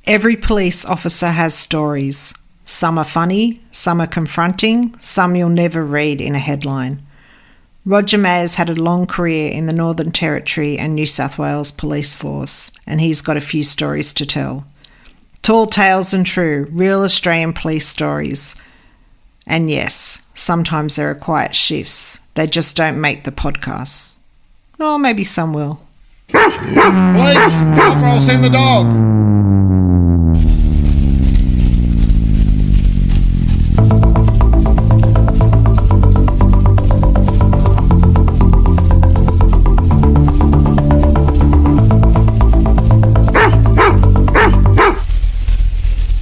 Every police officer has stories. Some are funny, some are confronting, some you'll never read in a headline. Roger Mayer's had a long career in the Northern Territory and New South Wales Police Force, and he's got a few stories to tell. Tall tales and true, real Australian police stories. And yes, sometimes there are quiet shifts. They just don't make the podcasts. Or maybe some will. Police, Corporal, send the dog.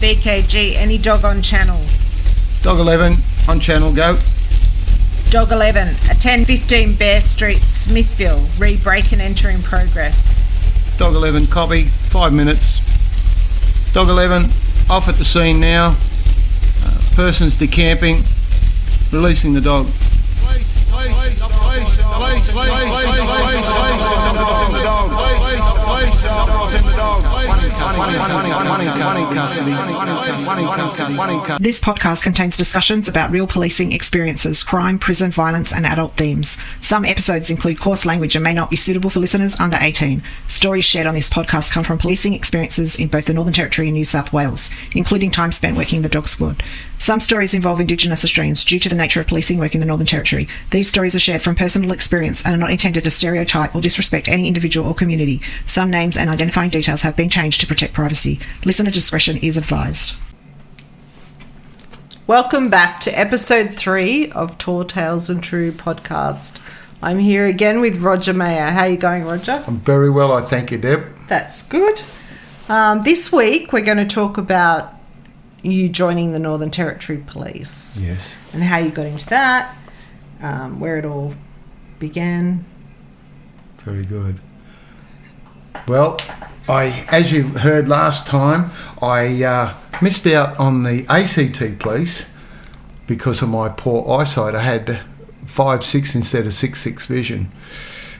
BKG, any dog on channel? Dog 11 on channel, go. Dog 11, a 10:15 Bear Street, Smithville, re-break and enter in progress. Dog 11, copy, 5 minutes. Dog 11, off at the scene now. Persons decamping, releasing the dog. This podcast contains discussions about real policing experiences, crime, prison, violence, and adult themes. Some episodes include coarse language and may not be suitable for listeners under 18. Stories shared on this podcast come from policing experiences in both the Northern Territory and New South Wales, including time spent working in the dog squad. Some stories involve Indigenous Australians due to the nature of policing work in the Northern Territory. These stories are shared from personal experience and are not intended to stereotype or disrespect any individual or community. Some names and identifying details have been changed to protect privacy. Listener discretion is advised. Welcome back to episode 3 of Tall Tales and True podcast. I'm here again with Roger Mayer. How are you going, Roger? I'm very well, I thank you, Deb. That's good. This week we're going to talk about you joining the Northern Territory Police. Yes. And how you got into that, where it all began. Very good. Well, as you heard last time, I missed out on the ACT police because of my poor eyesight. I had 5/6 instead of 6/6 vision,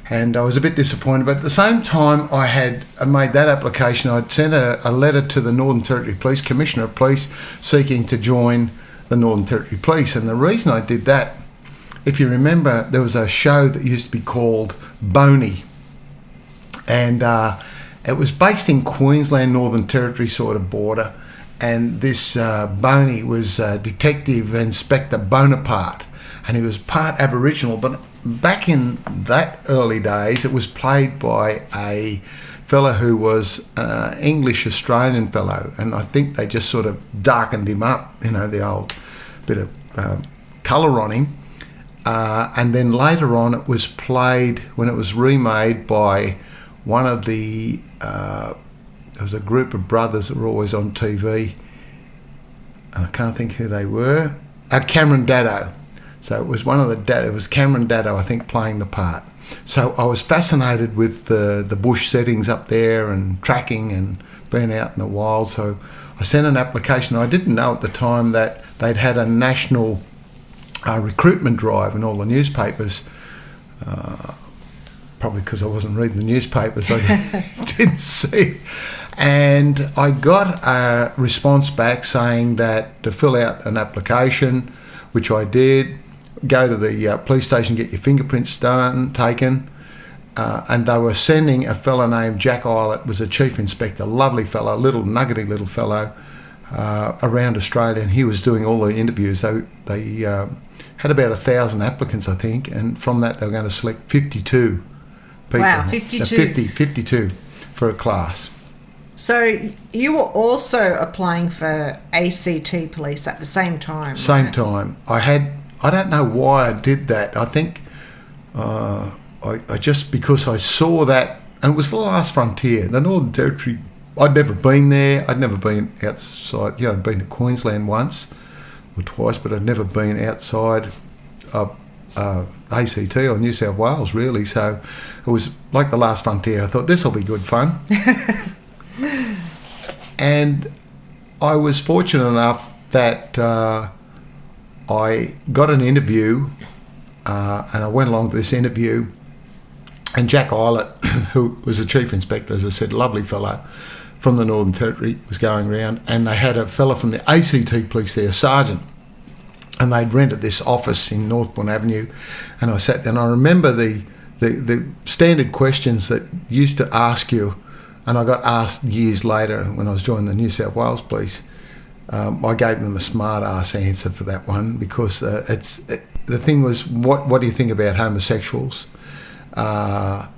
and I was a bit disappointed. But at the same time, I had made that application. I'd sent a letter to the Northern Territory Police, Commissioner of Police, seeking to join the Northern Territory Police. And the reason I did that, if you remember, there was a show that used to be called Boney, and it was based in Queensland, Northern Territory sort of border, and this Boney was Detective Inspector Bonaparte, and he was part Aboriginal, but back in that early days it was played by a fella who was an English Australian fellow, and I think they just sort of darkened him up, the old bit of colour on him. And then later on it was played, when it was remade, by one of the there was a group of brothers that were always on TV, and I can't think who they were. Cameron Daddo. So it was it was Cameron Daddo, I think, playing the part. So I was fascinated with the bush settings up there and tracking and being out in the wild. So I sent an application. I didn't know at the time that they'd had a national recruitment drive in all the newspapers. Probably because I wasn't reading the newspapers, I didn't see. And I got a response back saying that to fill out an application, which I did, go to the police station, get your fingerprints taken, and they were sending a fella named Jack Eilert, was a chief inspector, lovely fellow, little nuggety little fellow, around Australia, and he was doing all the interviews. They had about 1,000 applicants, I think, and from that they were going to select 52 people. Wow, 52. 52 for a class. So you were also applying for ACT police at the same time, Same right? time. I don't know why I did that. I think I just, because I saw that, and it was the last frontier, the Northern Territory. I'd never been there. I'd never been outside. I'd been to Queensland once or twice, but I'd never been outside of ACT or New South Wales, really. So it was like the last frontier. I thought, this will be good fun. And I was fortunate enough that I got an interview, and I went along to this interview, and Jack Eilert, who was a chief inspector, as I said, lovely fellow, from the Northern Territory was going around, and they had a fella from the ACT police there, a sergeant, and they'd rented this office in Northbourne Avenue, and I sat there, and I remember the standard questions that used to ask you, and I got asked years later when I was joining the New South Wales Police. I gave them a smart-ass answer for that one, because the thing was, what do you think about homosexuals? And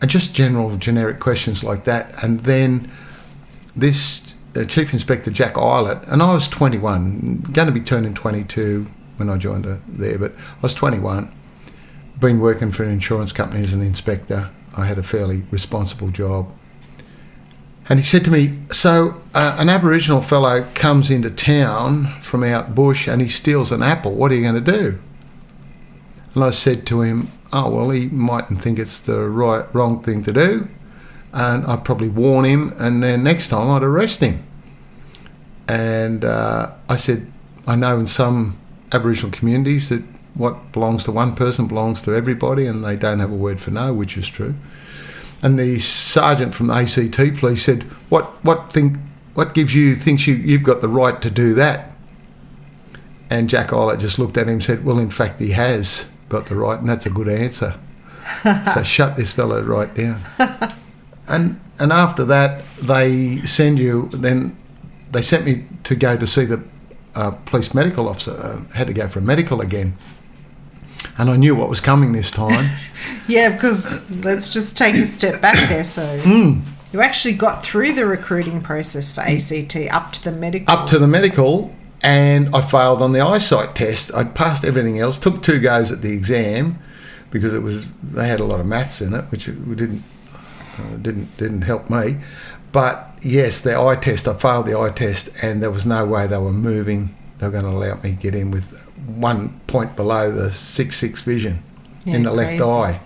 just general generic questions like that. And then this Chief Inspector Jack Eilert, and I was 21, going to be turning 22 when I joined there, but I was 21, been working for an insurance company as an inspector. I had a fairly responsible job. And he said to me, so an Aboriginal fellow comes into town from out bush and he steals an apple. What are you going to do? And I said to him, oh, well, he mightn't think it's the wrong thing to do. And I'd probably warn him, and then next time I'd arrest him. And I said, I know in some Aboriginal communities that what belongs to one person belongs to everybody, and they don't have a word for no, which is true. And the sergeant from the ACT police said, what gives you, thinks you've got the right to do that? And Jack Eilert just looked at him and said, well, in fact, he has got the right, and that's a good answer. So shut this fellow right down. And after that, they sent me to go to see the police medical officer. I had to go for a medical again. And I knew what was coming this time. Yeah, because let's just take a step back there. So you actually got through the recruiting process for ACT up to the medical. Up to the medical, and I failed on the eyesight test. I'd passed everything else, took 2 goes at the exam because they had a lot of maths in it, which didn't help me. But yes, the eye test, I failed the eye test, and there was no way they were moving. They were going to allow me to get in with 1 point below the 6/6 vision in the left eye.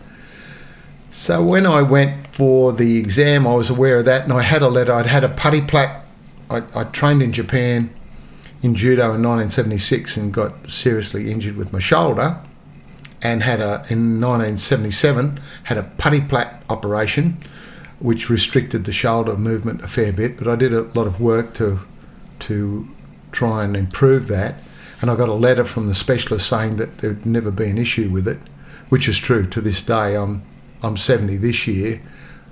So when I went for the exam, I was aware of that, and I had a letter. I'd had a putty plaque. I trained in Japan in judo in 1976 and got seriously injured with my shoulder, and in 1977 had a putty plaque operation, which restricted the shoulder movement a fair bit. But I did a lot of work to try and improve that. And I got a letter from the specialist saying that there'd never be an issue with it, which is true to this day. I'm 70 this year.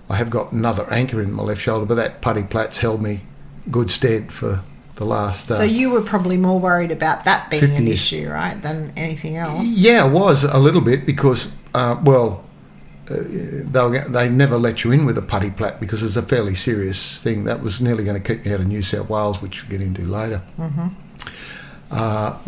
I have got another anchor in my left shoulder, but that putty plaque's held me good stead for the last... So you were probably more worried about that being an issue, right, than anything else? Yeah, I was a little bit because, they never let you in with a putty plaque because it's a fairly serious thing. That was nearly going to keep me out of New South Wales, which we'll get into later. Mm-hmm.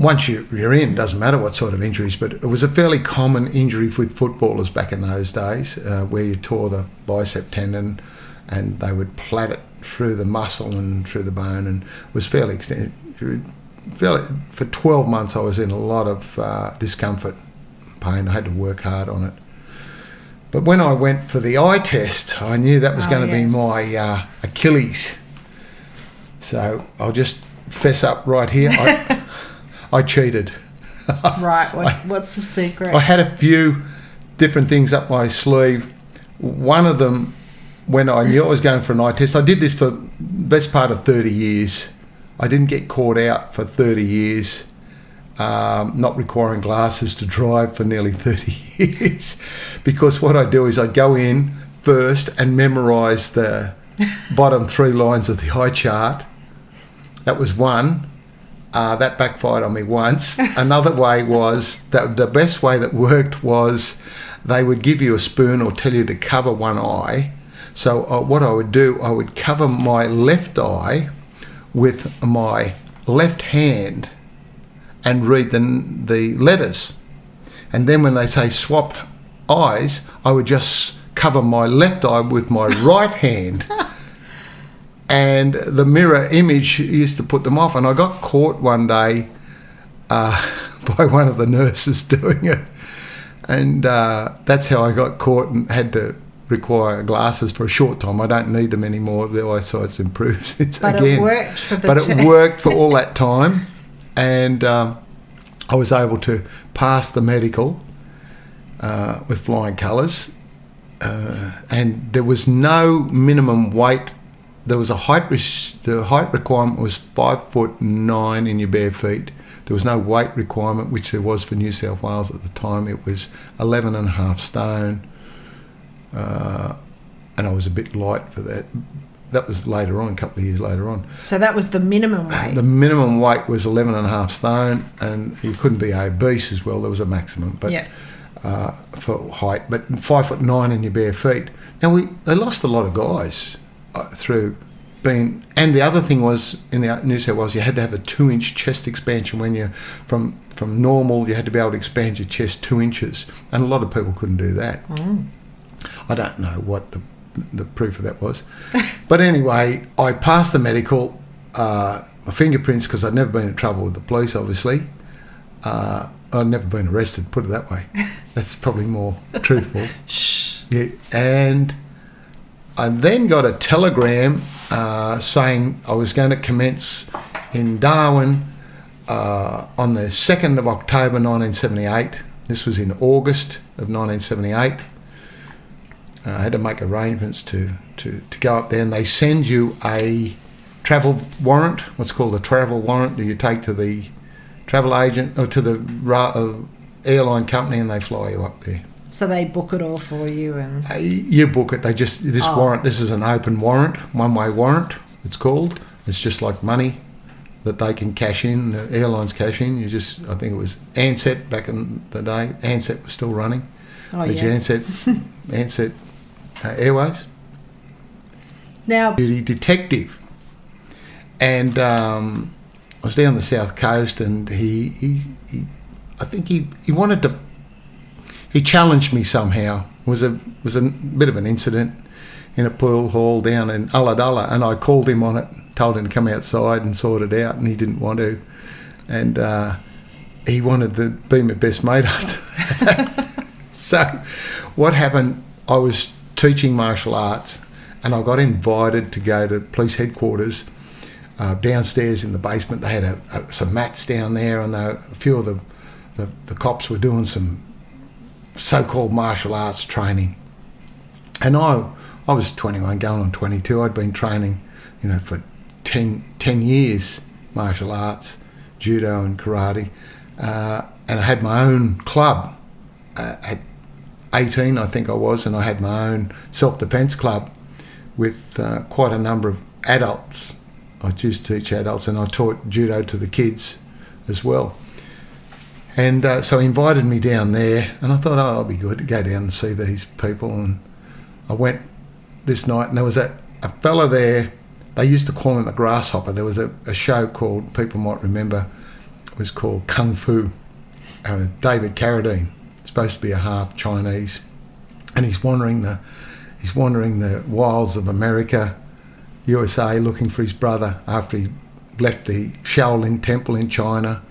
Once you're in, doesn't matter what sort of injuries, but it was a fairly common injury with footballers back in those days, where you tore the bicep tendon and they would plait it through the muscle and through the bone, and it was fairly extensive. For 12 months I was in a lot of discomfort, pain. I had to work hard on it. But when I went for the eye test, I knew that was going to be my Achilles. So I'll just fess up right here. I cheated. Right. What's the secret? I had a few different things up my sleeve. One of them, when I knew I was going for an eye test, I did this for the best part of 30 years. I didn't get caught out for 30 years, not requiring glasses to drive for nearly 30 years. Because what I do is I go in first and memorise the bottom 3 lines of the eye chart. That was one. That backfired on me once. Another way was, that the best way that worked was they would give you a spoon or tell you to cover one eye. So what I would do, I would cover my left eye with my left hand and read the letters. And then when they say swap eyes, I would just cover my left eye with my right hand. And the mirror image used to put them off. And I got caught one day by one of the nurses doing it. And that's how I got caught and had to require glasses for a short time. I don't need them anymore. The eyesight's improved since but again. It worked for But it worked for all that time. And I was able to pass the medical with flying colours. And there was no minimum weight there was a the height requirement was 5'9" in your bare feet. There was no weight requirement, which there was for New South Wales at the time. It was 11.5 stone, and I was a bit light for that. That was later on, a couple of years later on. So that was the minimum weight? The minimum weight was 11.5 stone, and you couldn't be obese as well. There was a maximum, but for height. But 5'9" in your bare feet. Now, they lost a lot of guys through being... And the other thing was, in the New South Wales, you had to have a 2-inch chest expansion. When you're from normal, you had to be able to expand your chest 2 inches. And a lot of people couldn't do that. I don't know what the proof of that was. But anyway, I passed the medical, my fingerprints, because I'd never been in trouble with the police, obviously. I'd never been arrested, put it that way. That's probably more truthful. Shh. Yeah, and I then got a telegram saying I was going to commence in Darwin on the 2nd of October 1978. This was in August of 1978. I had to make arrangements to go up there, and they send you a travel warrant, what's called a travel warrant, that you take to the travel agent or to the airline company, and they fly you up there. So they book it all for you, and you book it. They just warrant. This is an open warrant, one-way warrant. It's called. It's just like money that they can cash in. The airlines cash in. I think it was Ansett back in the day. Ansett was still running. Oh, yeah. Ansett Airways. Now, duty detective, and I was down the south coast, and he I think he wanted to. He challenged me somehow. It was a bit of an incident in a pool hall down in Ulladulla, and I called him on it, told him to come outside and sort it out, and he didn't want to, and he wanted to be my best mate after that. So what happened? I was teaching martial arts, and I got invited to go to police headquarters downstairs in the basement. They had some mats down there, and a few of the cops were doing some so-called martial arts training. And I was 21, going on 22. I'd been training, for 10 years, martial arts, judo and karate, and I had my own club at 18, I think I was, and I had my own self-defence club with quite a number of adults. I used to teach adults, and I taught judo to the kids as well. And so he invited me down there, and I thought, it'll be good to go down and see these people. And I went this night, and there was a fella there. They used to call him the Grasshopper. There was a show called, people might remember, it was called Kung Fu. David Carradine, supposed to be a half Chinese, and he's wandering the wilds of America, USA, looking for his brother after he left the Shaolin Temple in China.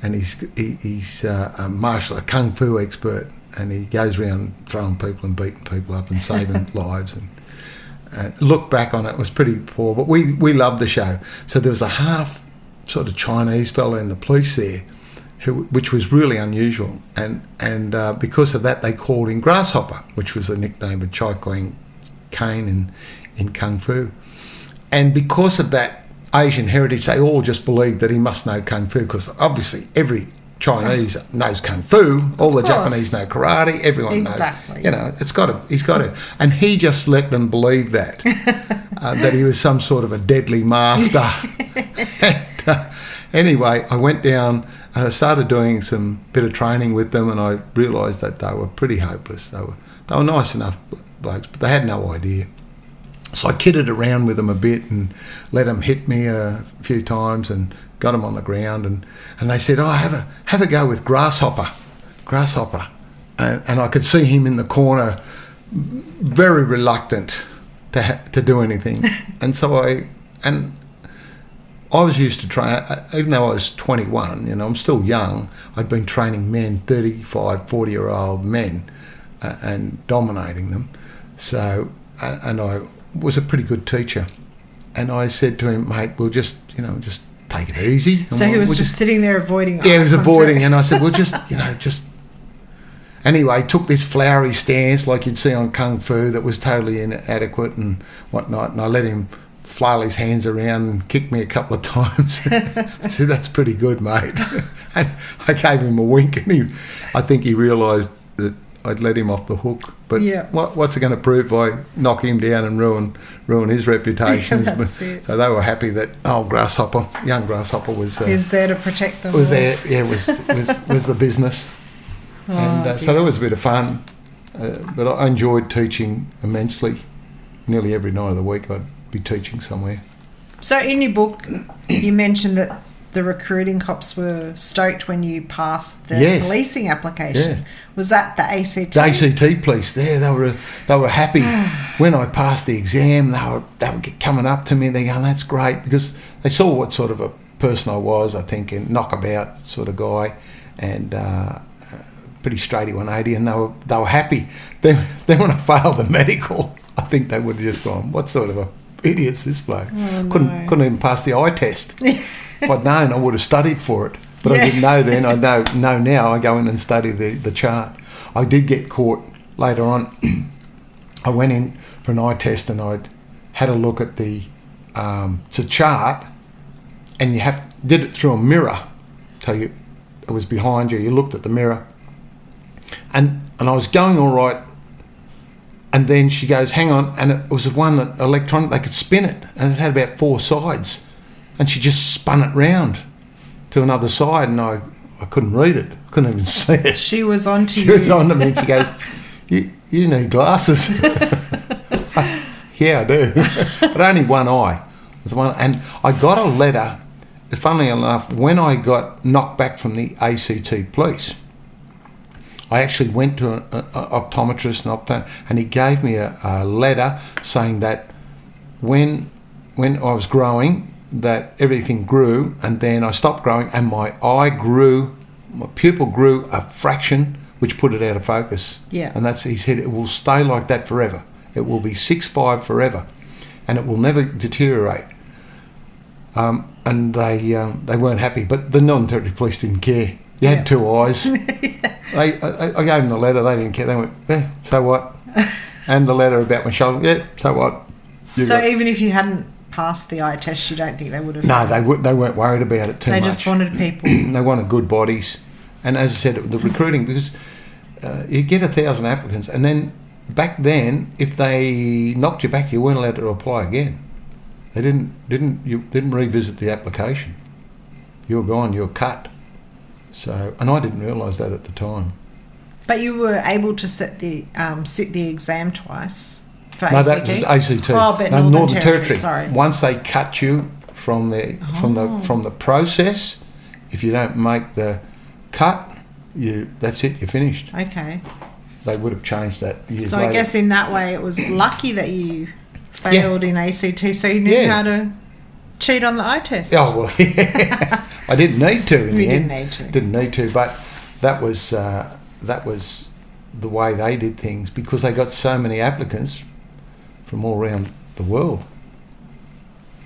And he's a kung fu expert, and he goes around throwing people and beating people up and saving lives. And look back on it, it was pretty poor, but we loved the show. So there was a half sort of Chinese fellow in the police there, which was really unusual. And because of that, they called him Grasshopper, which was the nickname of Chai Kwan Kane in kung fu. And because of that Asian heritage, they all just believed that he must know kung fu, because obviously every Chinese knows kung fu, all the Japanese know karate, everyone knows. He's got to. And he just let them believe that, that he was some sort of a deadly master. And, anyway, I went down, and I started doing some bit of training with them, and I realised that they were pretty hopeless. They were nice enough blokes, but they had no idea. So I kidded around with them a bit and let them hit me a few times and got them on the ground. And they said, have a go with Grasshopper. And I could see him in the corner, very reluctant to do anything. And so I was used to train, even though I was 21, I'm still young. I'd been training men, 35, 40-year-old men, and dominating them. So, and I was a pretty good teacher, and I said to him, mate, we'll just take it easy. So he was just sitting there avoiding. Yeah, he was avoiding, and I said, well, just. Anyway, took this flowery stance like you'd see on Kung Fu that was totally inadequate and whatnot, and I let him flail his hands around and kick me a couple of times. I said, "That's pretty good, mate." And I gave him a wink, and I think he realised that I'd let him off the hook. But what's it going to prove if I knock him down and ruin his reputation? That's it. So they were happy that young Grasshopper was there to protect them. Was there? Yeah, was the business. So that was a bit of fun. But I enjoyed teaching immensely. Nearly every night of the week I'd be teaching somewhere. So in your book, you mentioned that the recruiting cops were stoked when you passed the policing application. Yeah. Was that the ACT? The ACT police. Yeah, they were happy when I passed the exam. They were coming up to me. They going, "That's great," because they saw what sort of a person I was. I think a knockabout sort of guy, and pretty straighty 180, and they were happy. Then when I failed the medical, I think they would have just gone, "What sort of a idiot's this bloke?" Couldn't even pass the eye test. If I'd known, I would have studied for it. But I didn't know then. I know now. I go in and study the chart. I did get caught later on. I went in for an eye test, and I'd had a look at the chart, and did it through a mirror. So it was behind you. You looked at the mirror, and I was going all right. And then she goes, "Hang on," and it was one that electronic. They could spin it, and it had about 4 sides. And she just spun it round to another side, and I couldn't read it. Couldn't even see it. She was on to you. She was on to me, and she goes, you need glasses." "Yeah, I do." But only one eye. Was one, and I got a letter, funnily enough, when I got knocked back from the ACT police. I actually went to an optometrist, and he gave me a letter saying that when I was growing, that everything grew, and then I stopped growing, and my pupil grew a fraction, which put it out of focus. Yeah. And he said, "It will stay like that forever. It will be 6'5" forever, and it will never deteriorate." And they weren't happy, but the Northern Territory Police didn't care. You had 2 eyes. I gave them the letter. They didn't care. They went, "Yeah, so what?" And the letter about my shoulder. "Yeah, so what?" Even if you hadn't passed the eye test, you don't think they would have? No, they weren't worried about it too much. They just wanted people. They wanted good bodies, and as I said, the recruiting, because you get 1,000 applicants, and then back then, if they knocked you back, you weren't allowed to apply again. They didn't revisit the application. You were gone. You were cut. So, and I didn't realise that at the time. But you were able to sit the exam twice for ACT? No, that was ACT. Oh, but no, Northern Territory. Sorry. Once they cut you from the process, if you don't make the cut, that's it. You're finished. Okay. They would have changed that years So later. I guess in that way, it was lucky that you failed in ACT, so you knew how to cheat on the eye test. Oh well, yeah. I didn't need to. Didn't need to, but that was the way they did things, because they got so many applicants from all around the world.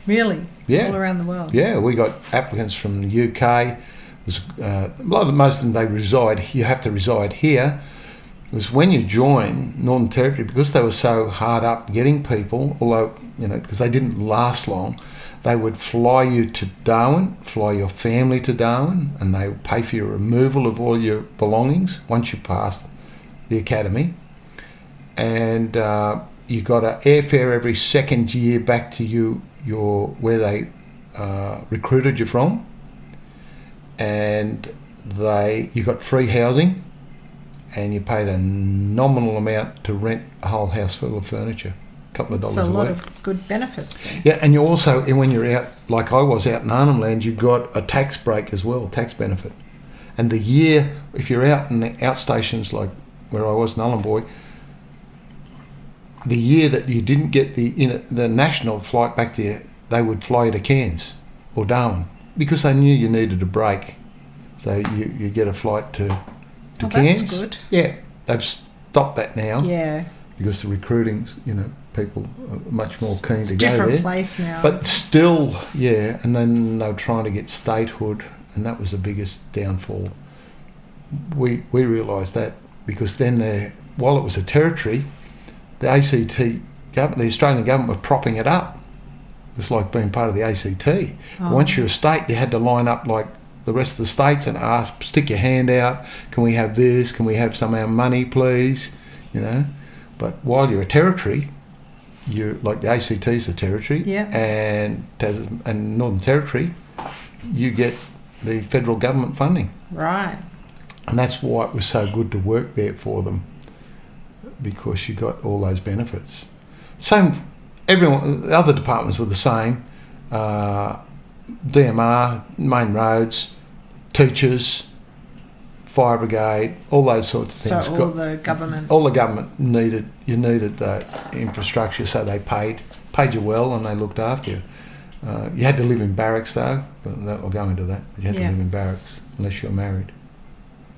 Really? Yeah. All around the world. Yeah, we got applicants from the UK. Most of them, they reside. You have to reside here. It was when you join Northern Territory, because they were so hard up getting people, although, because they didn't last long, they would fly you to Darwin, fly your family to Darwin, and they would pay for your removal of all your belongings once you passed the academy. And you got an airfare every second year back to where they recruited you from, and you got free housing, and you paid a nominal amount to rent a whole house full of furniture. Couple of dollars a week. It's a lot of good benefits then. Yeah, and you also, when you're out, like I was out in Arnhem Land, you got a tax break as well, tax benefit. And the year, if you're out in the outstations like where I was in Ullenboy, the year that you didn't get the national flight back there, they would fly you to Cairns or Darwin, because they knew you needed a break. So you get a flight to Cairns. That's good. Yeah, they've stopped that now. Yeah. Because the recruiting, people are much more keen to go there. It's a different place now. But still, yeah, and then they were trying to get statehood, and that was the biggest downfall. We realised that, because then while it was a territory, the ACT government, the Australian government, were propping it up. was like being part of the ACT. Once you're a state, you had to line up like the rest of the states and ask, stick your hand out, can we have this, can we have some of our money please, you know. But while you're a territory, you're like the ACT's a territory, and Northern Territory, you get the federal government funding. Right. And that's why it was so good to work there for them, because you got all those benefits. Same, everyone, the other departments were the same. DMR, main roads, teachers, fire brigade, all those sorts of things. So the government needed the infrastructure, so they paid you well and they looked after you. You had to live in barracks though, but I'll go into that. You had to live in barracks unless you're married.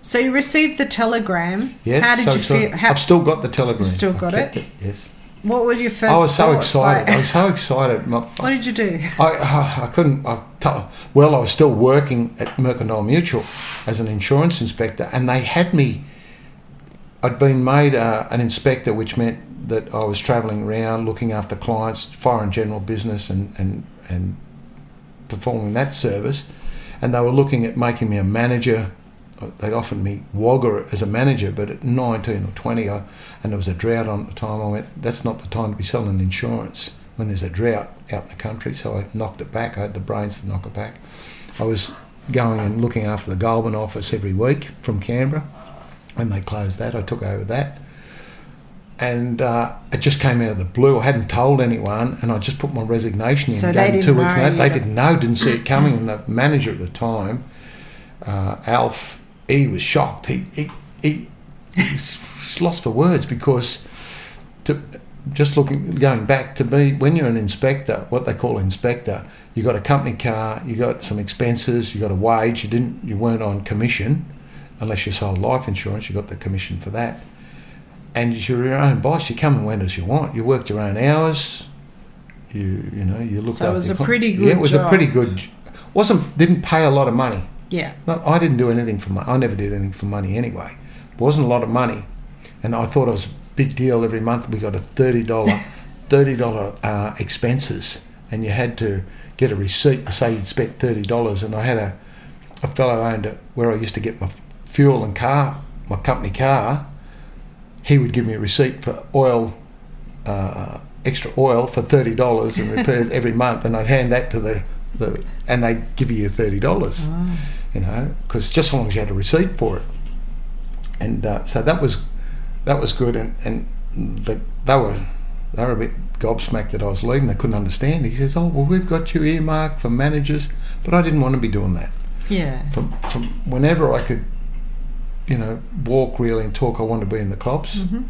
So you received the telegram. Yes. How did you feel? I've still got the telegram. You've still got it? Yes. What were your first I was so thoughts? excited. I was so excited. What did you do? I couldn't. I was still working at Mercantile Mutual as an insurance inspector, and they had me. I'd been made an inspector, which meant that I was travelling around looking after clients, foreign general business, and performing that service. And they were looking at making me a manager. They'd offered me Wagga as a manager, but at 19 or 20, and there was a drought on at the time, I went, that's not the time to be selling insurance when there's a drought out in the country, so I knocked it back. I had the brains to knock it back. I was going and looking after the Goulburn office every week from Canberra. When they closed that, I took over that. And it just came out of the blue. I hadn't told anyone, and I just put my resignation in. So they didn't 2 weeks know. They didn't know, didn't see it coming. And the manager at the time, Alf, he was shocked. He lost for words, because going back to me, when you're an inspector, what they call inspector, you got a company car, you got some expenses, you got a wage. You weren't on commission unless you sold life insurance. You got the commission for that, and you're your own boss. You come and went as you want. You worked your own hours. You looked. So it was a pretty good. Yeah, it was job. a pretty good. Didn't pay a lot of money. Yeah. No, I didn't do anything for money. I never did anything for money anyway. It wasn't a lot of money, and I thought it was a big deal. Every month we got a $30 expenses, and you had to get a receipt to say you'd spent $30. And I had a fellow owned it where I used to get my fuel and car, my company car. He would give me a receipt for oil, extra oil for $30 and repairs every month, and I'd hand that to and they'd give you $30. Because just as long as you had a receipt for it. And so that was good, and they were a bit gobsmacked that I was leaving. They couldn't understand. He says, we've got you earmarked for managers, but I didn't want to be doing that. Yeah. From whenever I could, walk really and talk, I wanted to be in the cops. Mm-hmm.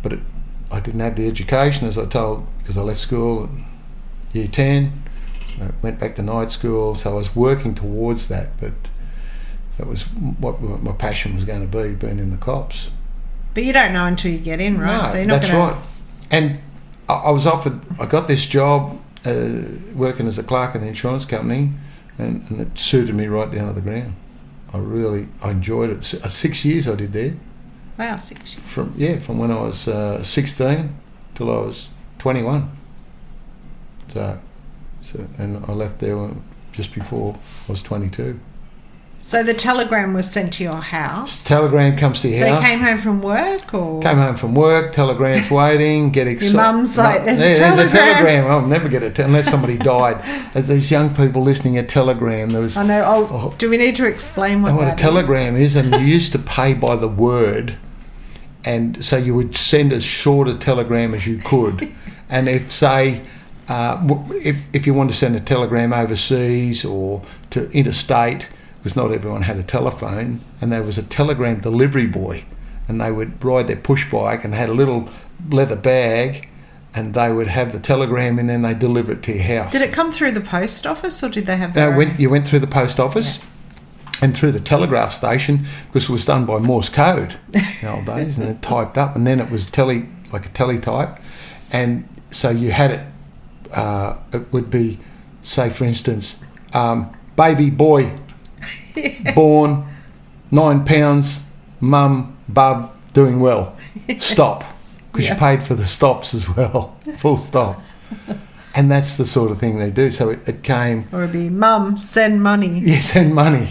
But I didn't have the education, as I told, because I left school at year 10. I went back to night school, so I was working towards that, but that was what my passion was going to be, being in the cops. But you don't know until you get in, right? No, so you're not that's right. And I got this job working as a clerk in the insurance company, and it suited me right down to the ground. I enjoyed it. 6 years I did there. Wow, 6 years. From when I was 16 till I was 21. So, and I left there just before I was 22. So the telegram was sent to your house? Telegram comes to your house. So you came home from work, or? Came home from work, telegram's waiting, get excited. Your mum's like, there's a telegram. I'll never get it, unless somebody died. As these young people listening, a telegram. There was, I know. Do we need to explain what a telegram is? And you used to pay by the word. And so you would send as short a telegram as you could. And if, say... if you wanted to send a telegram overseas or to interstate, because not everyone had a telephone, and there was a telegram delivery boy, and they would ride their push bike and had a little leather bag, and they would have the telegram, and then they deliver it to your house. Did it come through the post office, or did they have their own? You went through the post office. Yeah. And through the telegraph station, because it was done by Morse code in the old days, and it typed up, and then it was like a teletype, and so you had it. It would be, say, for instance, baby boy, born, 9 pounds, mum, bub, doing well. Stop, because you paid for the stops as well. Full stop. And that's the sort of thing they do. So it came... Or it'd be, Mum, send money. Yeah, send money.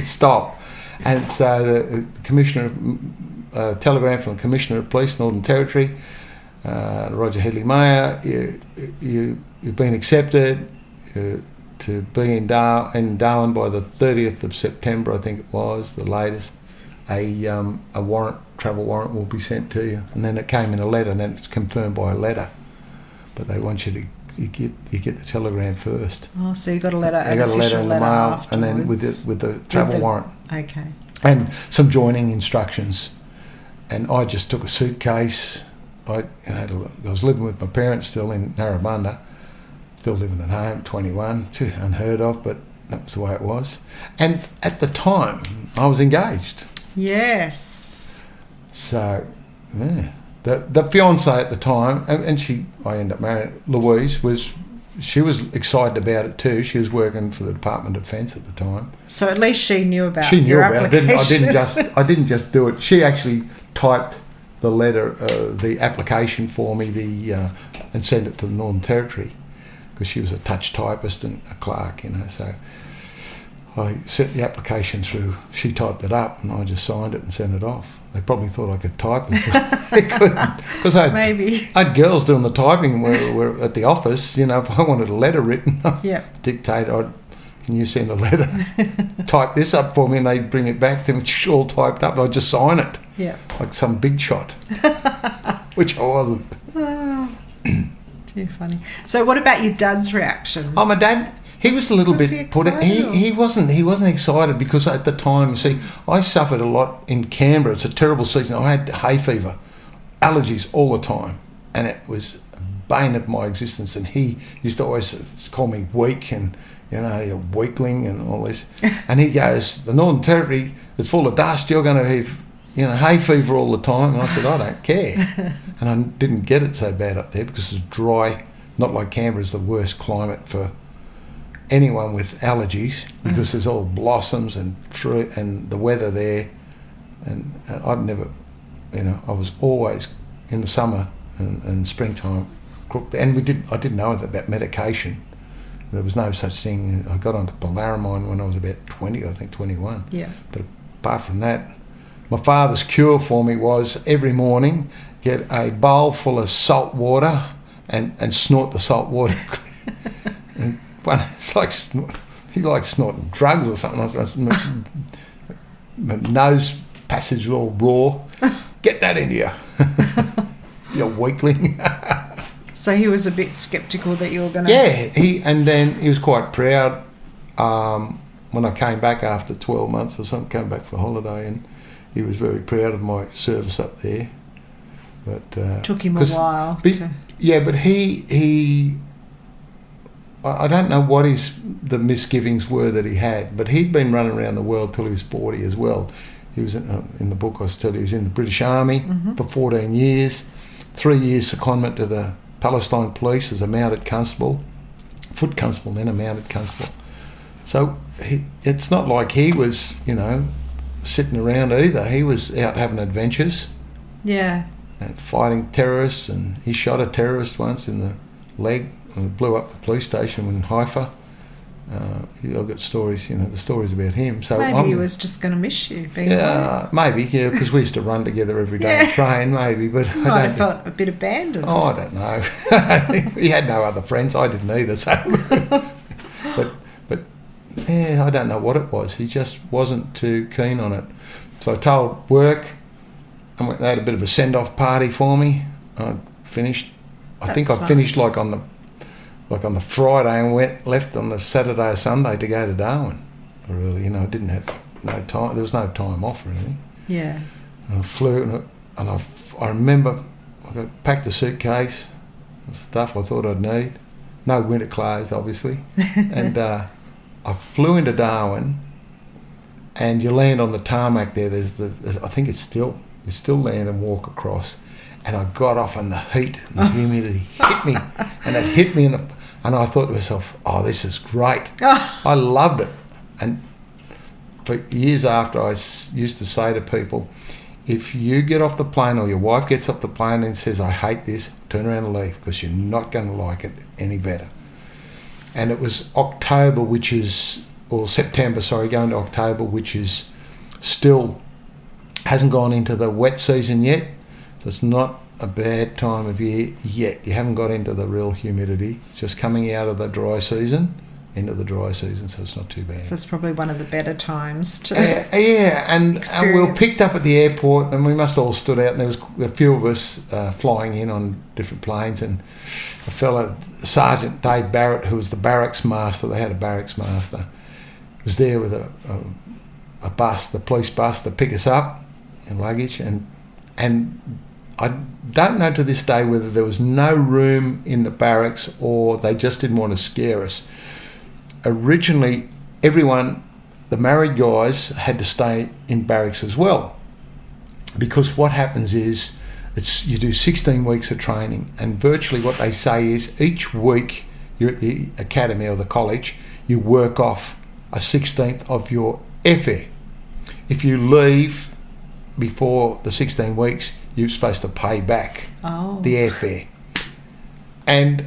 Stop. And so the Commissioner, telegram from the Commissioner of Police, Northern Territory, Roger Headley-Mayer, you've been accepted to be in Darwin by the 30th of September, I think it was, the latest. A warrant, travel warrant will be sent to you. And then it came in a letter, and then it's confirmed by a letter. But they want you get the telegram first. Oh, so you got a letter, an official in the mail, afterwards. and then with the travel warrant. Okay. And some joining instructions. And I just took a suitcase. I was living with my parents still in Narrabundah, still living at home, 21, unheard of, but that was the way it was. And at the time, I was engaged. Yes. So, yeah. The fiancée at the time, and I ended up marrying Louise, she was excited about it too. She was working for the Department of Defence at the time. So at least she knew about She knew your about application. it. I didn't just do it. She actually typed the letter, the application for me, and sent it to the Northern Territory, because she was a touch typist and a clerk, So I sent the application through. She typed it up, and I just signed it and sent it off. They probably thought I could type it, but they couldn't, because I had girls doing the typing. We're at the office. If I wanted a letter written, dictate. Can you send a letter? Type this up for me, and they'd bring it back to me. It's all typed up, and I'd just sign it. Yeah, like some big shot, which I wasn't. Oh, too funny. So, what about your dad's reaction? Oh, my dad. He was a little bit put out. He wasn't excited, because at the time, see, I suffered a lot in Canberra. It's a terrible season. I had hay fever, allergies all the time, and it was a bane of my existence. And he used to always call me weak and, you're weakling and all this. And he goes, the Northern Territory is full of dust. You're going to have, hay fever all the time. And I said, I don't care. And I didn't get it so bad up there, because it's dry. Not like Canberra's the worst climate for anyone with allergies, because there's all blossoms and tree and the weather there. And I've never, I was always in the summer and springtime cooked. And I didn't know about medication. There was no such thing. I got onto Polaramine when I was about 20, I think 21. Yeah. But apart from that, my father's cure for me was every morning get a bowl full of salt water and snort the salt water. And it's like he likes snorting drugs or something. My nose passage was all raw. Get that into you. You weakling. So he was a bit sceptical that you were going to... Yeah, and then he was quite proud when I came back after 12 months or something, came back for a holiday, and he was very proud of my service up there. But took him a while. Yeah, but he I don't know what the misgivings were that he had, but he'd been running around the world till he was 40 as well. He was in the book I was telling you, he was in the British Army for 14 years, 3 years secondment to the Palestine Police as a mounted constable, foot constable, then a mounted constable. So it's not like he was, sitting around either. He was out having adventures. Yeah. And fighting terrorists, and he shot a terrorist once in the leg and blew up the police station in Haifa. I've got stories, the stories about him. So maybe he was just going to miss you. Maybe, because we used to run together every day and train, maybe. But you might have felt a bit abandoned. Oh, I don't know. He had no other friends. I didn't either. So, but yeah, I don't know what it was. He just wasn't too keen on it. So I told work, and they had a bit of a send-off party for me. I finished. I think I finished like on the Friday and left on the Saturday or Sunday to go to Darwin. Really, I didn't have no time. There was no time off or anything. Yeah. And I flew, and I remember I packed a suitcase, stuff I thought I'd need. No winter clothes, obviously. And I flew into Darwin, and you land on the tarmac there. I think it's still land and walk across. And I got off, and the heat and the humidity hit me, and it hit me and I thought to myself, oh, this is great. I loved it. And for years after, I used to say to people, if you get off the plane or your wife gets off the plane and says, I hate this, turn around and leave, because you're not going to like it any better. And it was September, going to October, which is still hasn't gone into the wet season yet. So it's not a bad time of year yet. You haven't got into the real humidity. It's just coming out of the dry season, into the dry season, so it's not too bad. So it's probably one of the better times to and we were picked up at the airport, and we must have all stood out, and there was a few of us flying in on different planes, and a fellow, Sergeant Dave Barrett, who was the barracks master, they had a barracks master, was there with a bus, the police bus, to pick us up in luggage, and I don't know to this day whether there was no room in the barracks or they just didn't want to scare us. Originally, everyone, the married guys, had to stay in barracks as well, because what happens is you do 16 weeks of training, and virtually what they say is each week you're at the academy or the college, you work off a 16th of your airfare. If you leave before the 16 weeks, you're supposed to pay back the airfare. And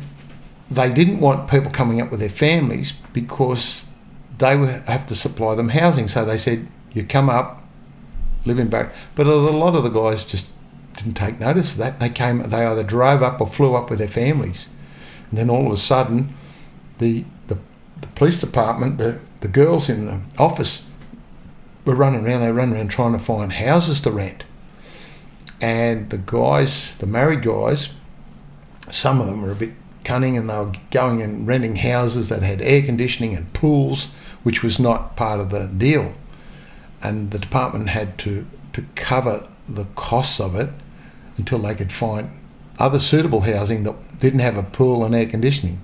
they didn't want people coming up with their families because they would have to supply them housing. So they said, you come up, live in barracks. But a lot of the guys just didn't take notice of that. They either drove up or flew up with their families. And then all of a sudden, the police department, the girls in the office were running around. They ran around trying to find houses to rent. And the guys, the married guys, some of them were a bit cunning, and they were going and renting houses that had air conditioning and pools, which was not part of the deal. And the department had to cover the costs of it until they could find other suitable housing that didn't have a pool and air conditioning,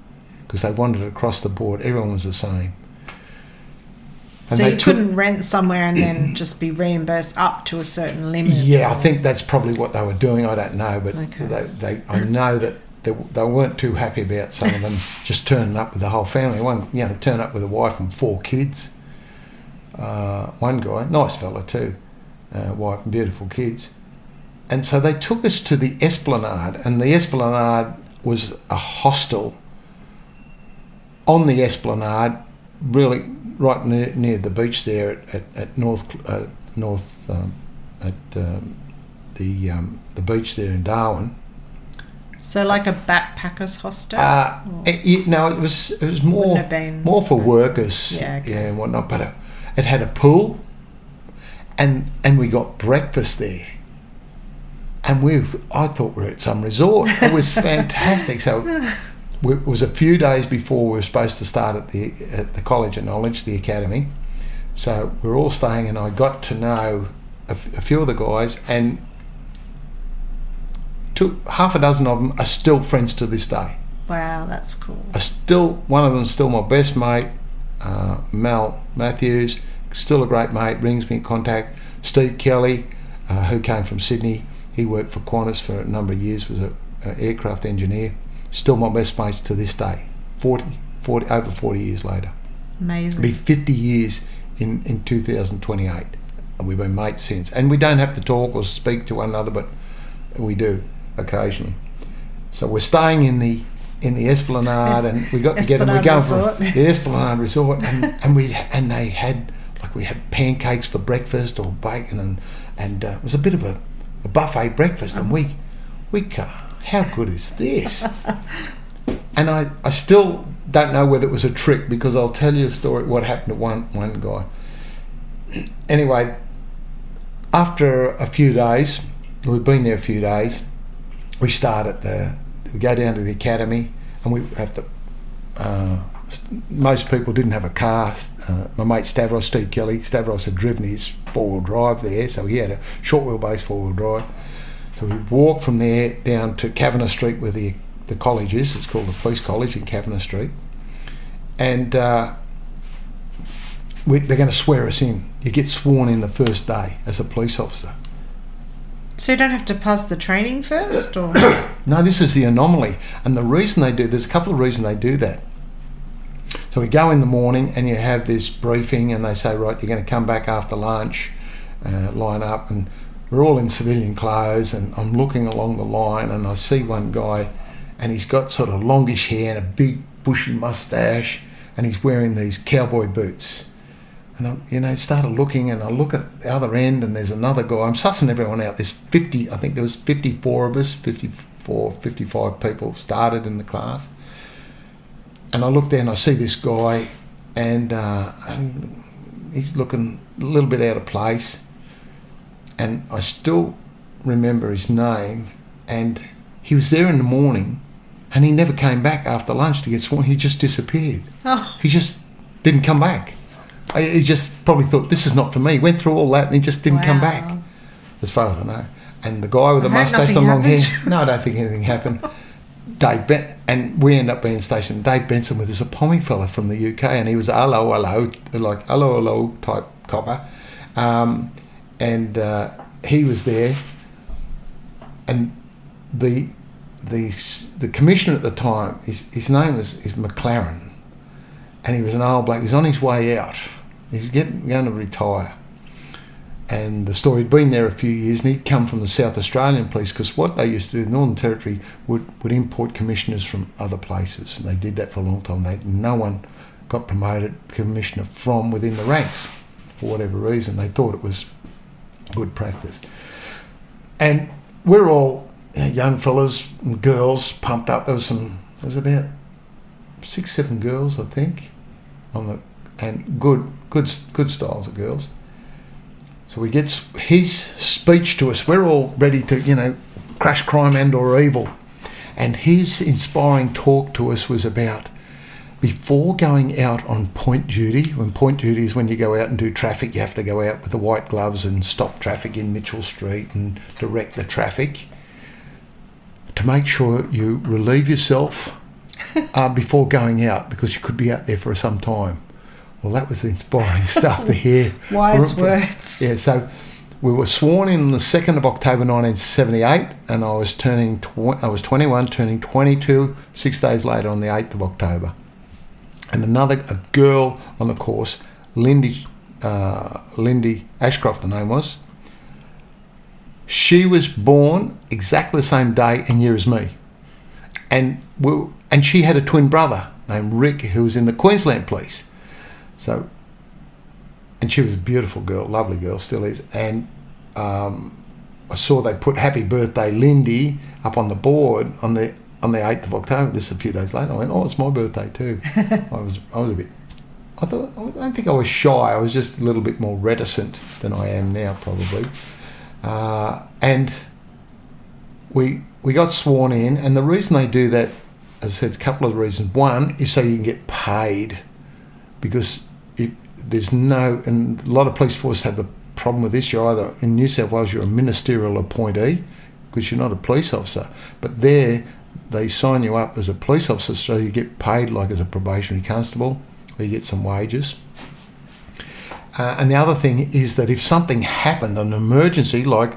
because they wanted it across the board. Everyone was the same. And so you couldn't rent somewhere and then just be reimbursed up to a certain limit? Yeah, I think that's probably what they were doing. I don't know, but I know that they weren't too happy about some of them just turning up with the whole family. One, turn up with a wife and 4 kids. One guy, nice fella too, wife and beautiful kids. And so they took us to the Esplanade, and the Esplanade was a hostel on the Esplanade, really right near the beach there at the beach there in Darwin. So like a backpackers hostel? No, it was more for workers, and whatnot. But it had a pool, and we got breakfast there. And I thought we were at some resort. It was fantastic. So it was a few days before we were supposed to start at the College of Knowledge, the academy. So we were all staying, and I got to know a few of the guys, and half a dozen of them are still friends to this day. Wow, that's cool. One of them is still my best mate, Mal Matthews, still a great mate, brings me in contact. Steve Kelly, who came from Sydney, he worked for Qantas for a number of years, was an aircraft engineer. Still my best mates to this day, over 40 years later. Amazing. It'll be 50 years in 2028. And we've been mates since. And we don't have to talk or speak to one another, but we do occasionally. So we're staying in the Esplanade, and we got together. We're going from the Esplanade Resort, and they had we had pancakes for breakfast or bacon, and it was a bit of a buffet breakfast, and we how good is this? And I still don't know whether it was a trick, because I'll tell you a story what happened to one guy. Anyway, after a few days, we've been there a few days, we go down to the academy, and we have to most people didn't have a car. My mate Steve Kelly had driven his 4-wheel drive there, so he had a short wheelbase 4-wheel drive. So we walked from there down to Kavanagh Street, where the college is. It's called the Police College in Kavanagh Street. And they're going to swear us in. You get sworn in the first day as a police officer. So you don't have to pass the training first? Or? No, this is the anomaly. And the reason there's a couple of reasons they do that. So we go in the morning, and you have this briefing, and they say, right, you're going to come back after lunch, line up, and we're all in civilian clothes, and I'm looking along the line, and I see one guy, and he's got sort of longish hair and a big bushy moustache, and he's wearing these cowboy boots. And I started looking, and I look at the other end, and there's another guy. I'm sussing everyone out. There's 50, I think there was 54 of us, 54, 55 people started in the class. And I look there and I see this guy, and he's looking a little bit out of place. And I still remember his name, and he was there in the morning, and he never came back after lunch to get sworn. He just disappeared. Oh. He just didn't come back. He just probably thought, this is not for me. Went through all that and he just didn't come back, as far as I know. And the guy with the moustache and long hair, no, I don't think anything happened. And we end up being stationed. Dave Benson with this Appomi fella from the UK, and he was hello, like hello type copper. And he was there, and the commissioner at the time, his name is McLaren, and he was an old bloke. He was on his way out. He was going to retire. And the story had been there a few years, and he'd come from the South Australian police, because what they used to do, the Northern Territory would import commissioners from other places, and they did that for a long time. No one got promoted commissioner from within the ranks for whatever reason. They thought it was good practice. And we're all young fellas and girls pumped up. There was about 6-7 girls, I think, and good styles of girls. So we get his speech to us. We're all ready to, crush crime and or evil. And his inspiring talk to us was about, before going out on point duty, when point duty is when you go out and do traffic, you have to go out with the white gloves and stop traffic in Mitchell Street and direct the traffic, to make sure you relieve yourself before going out, because you could be out there for some time. Well, that was inspiring stuff to hear. Wise words. Yeah, so we were sworn in the 2nd of October 1978, and I was 21, turning 22 6 days later on the 8th of October. And a girl on the course, Lindy Ashcroft, the name was, she was born exactly the same day and year as me. And she had a twin brother named Rick, who was in the Queensland Police. So, and she was a beautiful girl, lovely girl, still is. And I saw they put "Happy Birthday, Lindy" up on the board on the 8th of October. This is a few days later. I went, "Oh, it's my birthday too." I was a bit. I don't think I was shy. I was just a little bit more reticent than I am now, probably. And we got sworn in, and the reason they do that, as I said, a couple of reasons. One is so you can get paid, because and a lot of police forces have the problem with this. You're either, in New South Wales, you're a ministerial appointee, because you're not a police officer. But there, they sign you up as a police officer, so you get paid like as a probationary constable, or you get some wages. And the other thing is that if something happened, an emergency like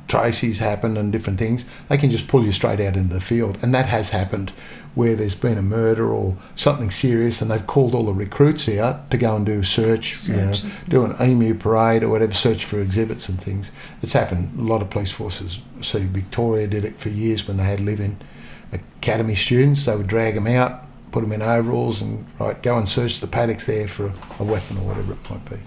Tracy's happened and different things, they can just pull you straight out into the field. And that has happened where there's been a murder or something serious, and they've called all the recruits out to go and do do an emu parade or whatever, search for exhibits and things. It's happened. A lot of police forces. See, Victoria did it for years when they had live-in academy students. They would drag them out, put them in overalls, and go and search the paddocks there for a weapon or whatever it might be.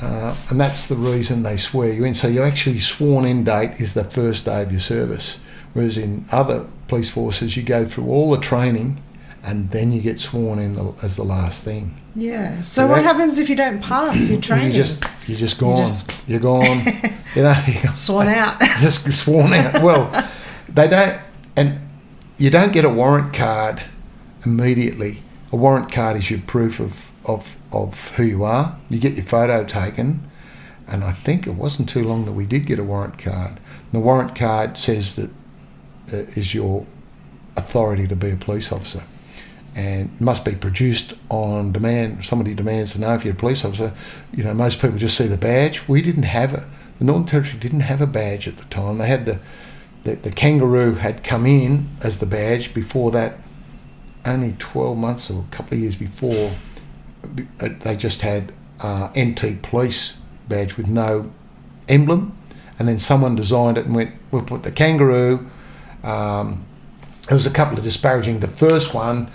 And that's the reason they swear you in. So your actually sworn in date is the first day of your service. Whereas in other police forces, you go through all the training and then you get sworn in as the last thing. Yeah. So what happens if you don't pass your training? You're just gone. You're gone. Sworn out. Just sworn out. Well, they don't, and you don't get a warrant card immediately. A warrant card is your proof of who you are. You get your photo taken, and I think it wasn't too long that we did get a warrant card. And the warrant card says that is your authority to be a police officer, and it must be produced on demand. Somebody demands to know if you're a police officer. Most people just see the badge. We didn't have it. The Northern Territory didn't have a badge at the time. They had the kangaroo had come in as the badge. Before that, only 12 months or a couple of years before, they just had NT police badge with no emblem. and then someone designed it and went, we'll put the kangaroo. There was a couple of disparaging. The first one,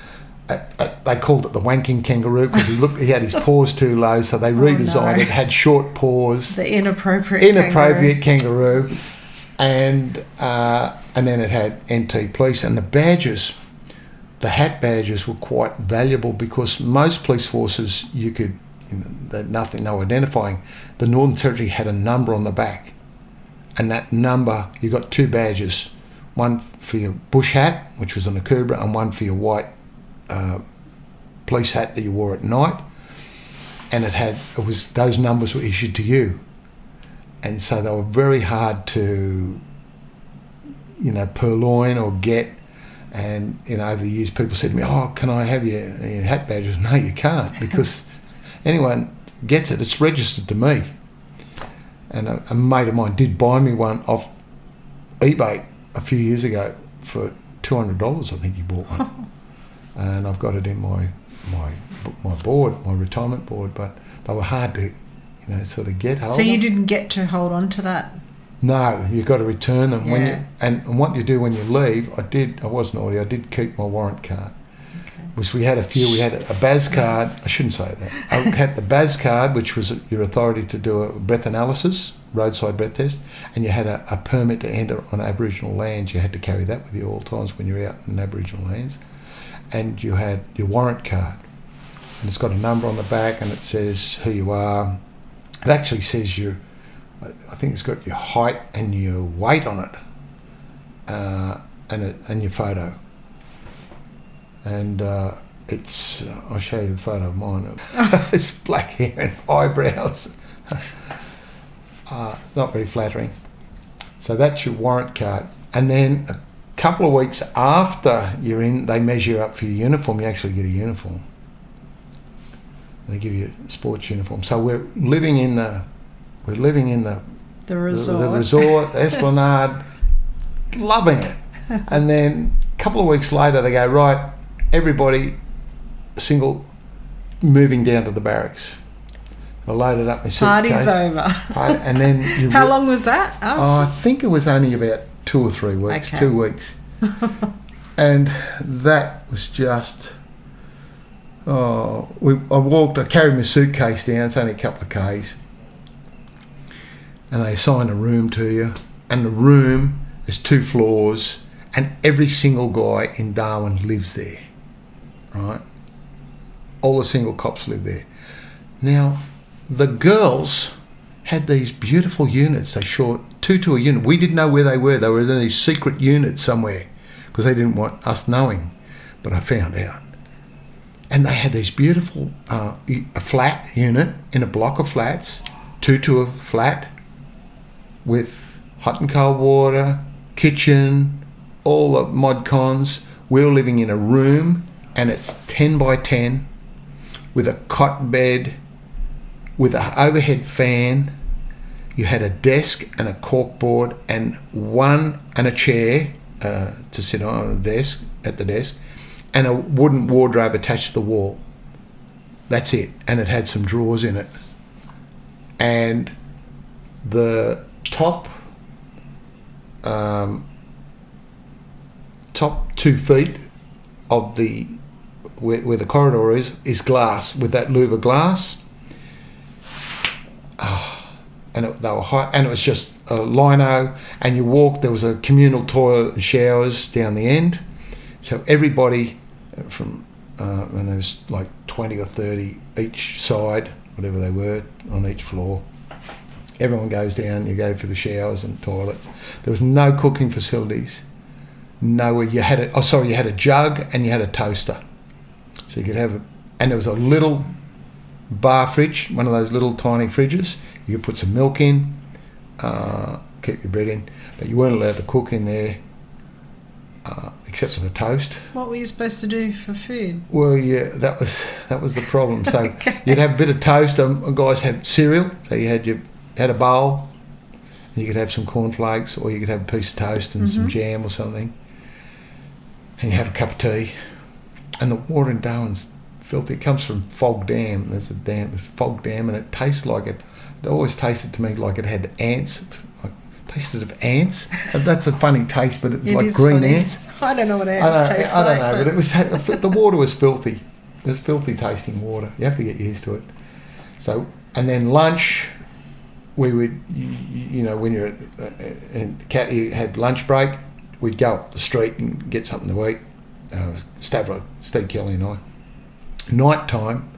they called it the wanking kangaroo because he had his paws too low, so they redesigned it. Had short paws. The inappropriate kangaroo. And then it had NT police, and the badges, the hat badges were quite valuable because most police forces nothing they were identifying. The Northern Territory had a number on the back, and that number, you got 2 badges, one for your bush hat, which was an Akubra, and one for your white police hat that you wore at night. And those numbers were issued to you, and so they were very hard to purloin or get. And over the years people said to me, oh, can I have your hat badges? No, you can't, because anyone gets it, it's registered to me. And a mate of mine did buy me one off eBay a few years ago for $200. I think he bought one. And I've got it in my board, my retirement board, but they were hard to sort of get hold of. So you didn't get to hold on to that? No, you've got to return them. Yeah. And what you do when you leave, I was naughty, I did keep my warrant card. Okay. Which we had a few. We had a BAS card. I shouldn't say that. I had the BAS card, which was your authority to do a breath analysis, roadside breath test, and you had a permit to enter on Aboriginal lands. You had to carry that with you all times when you're out in Aboriginal lands. And you had your warrant card. And it's got a number on the back, and it says who you are. It actually says I think it's got your height and your weight on it, and your photo. And I'll show you the photo of mine. It's black hair and eyebrows. Not very flattering. So that's your warrant card. And then a couple of weeks after you're in, they measure you up for your uniform. You actually get a uniform. They give you a sports uniform. So we're living in the resort, the Esplanade, loving it. And then a couple of weeks later, they go, right, everybody, single, moving down to the barracks. I loaded up my suitcase. Party's over. And then how long was that? I think it was only about 2 or 3 weeks. Okay. 2 weeks. And that was just. I carried my suitcase down. It's only a couple of k's. And they assign a room to you, and the room is 2 floors, and every single guy in Darwin lives there, right? All the single cops live there. Now, the girls had these beautiful units. They shot 2 to a unit. We didn't know where they were. They were in these secret units somewhere because they didn't want us knowing, but I found out. And they had these beautiful, a flat unit in a block of flats, 2 to a flat, with hot and cold water, kitchen, all the mod cons. We were living in a room, and it's 10 by 10 with a cot bed, with an overhead fan. You had a desk and a corkboard and a chair to sit on at the desk, and a wooden wardrobe attached to the wall. That's it. And it had some drawers in it. And the top 2 feet of where the corridor is glass, with that louver glass. And they were high, and it was just a lino, and you walked, there was a communal toilet and showers down the end. So everybody from, and there was like 20 or 30 each side, whatever they were, on each floor. Everyone goes down, you go for the showers and toilets. There was no cooking facilities. Nowhere. You had a jug and you had a toaster. So you could have and there was a little bar fridge, one of those little tiny fridges. You could put some milk in, keep your bread in, but you weren't allowed to cook in there, except for the toast. What were you supposed to do for food? Well, yeah, that was the problem. So okay. You'd have a bit of toast. Guys had cereal, so you had a bowl, and you could have some cornflakes, or you could have a piece of toast and some jam or something, and you have a cup of tea. And the water in Darwin's filthy. It comes from Fog Dam. There's Fog Dam, and it tastes like it. It always tasted to me like it had ants, like tasted of ants. That's a funny taste, but it was It like is green funny. ants. I don't know what ants taste I like. don't know, but it was the water was filthy. It was filthy tasting water. You have to get used to it. So, and then lunch, we would, you know, when you're you had lunch break, we'd go up the street and get something to eat. Steve Kelly and I. Night time,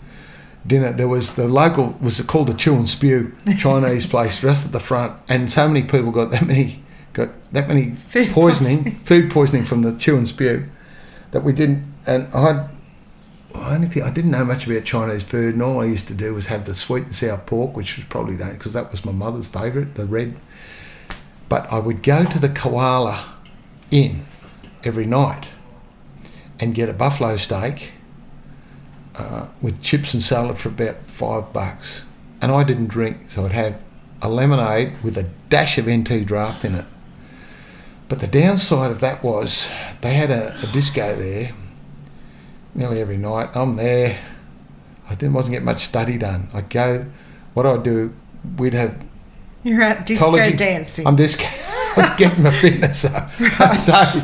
dinner. There was was called the Chew and Spew Chinese place just at the front, and so many people got that many Food food poisoning from the Chew and Spew that we didn't. And I didn't know much about Chinese food, and all I used to do was have the sweet and sour pork, which was probably because that was my mother's favourite, the red. But I would go to the Koala Inn every night and get a buffalo steak with chips and salad for about $5. And I didn't drink, so I'd have a lemonade with a dash of NT draft in it. But the downside of that was they had a disco there nearly every night. I'm there. Wasn't getting much study done. I'd go, what I'd do, we'd have... You're at disco dancing. I was getting my fitness up. Right. So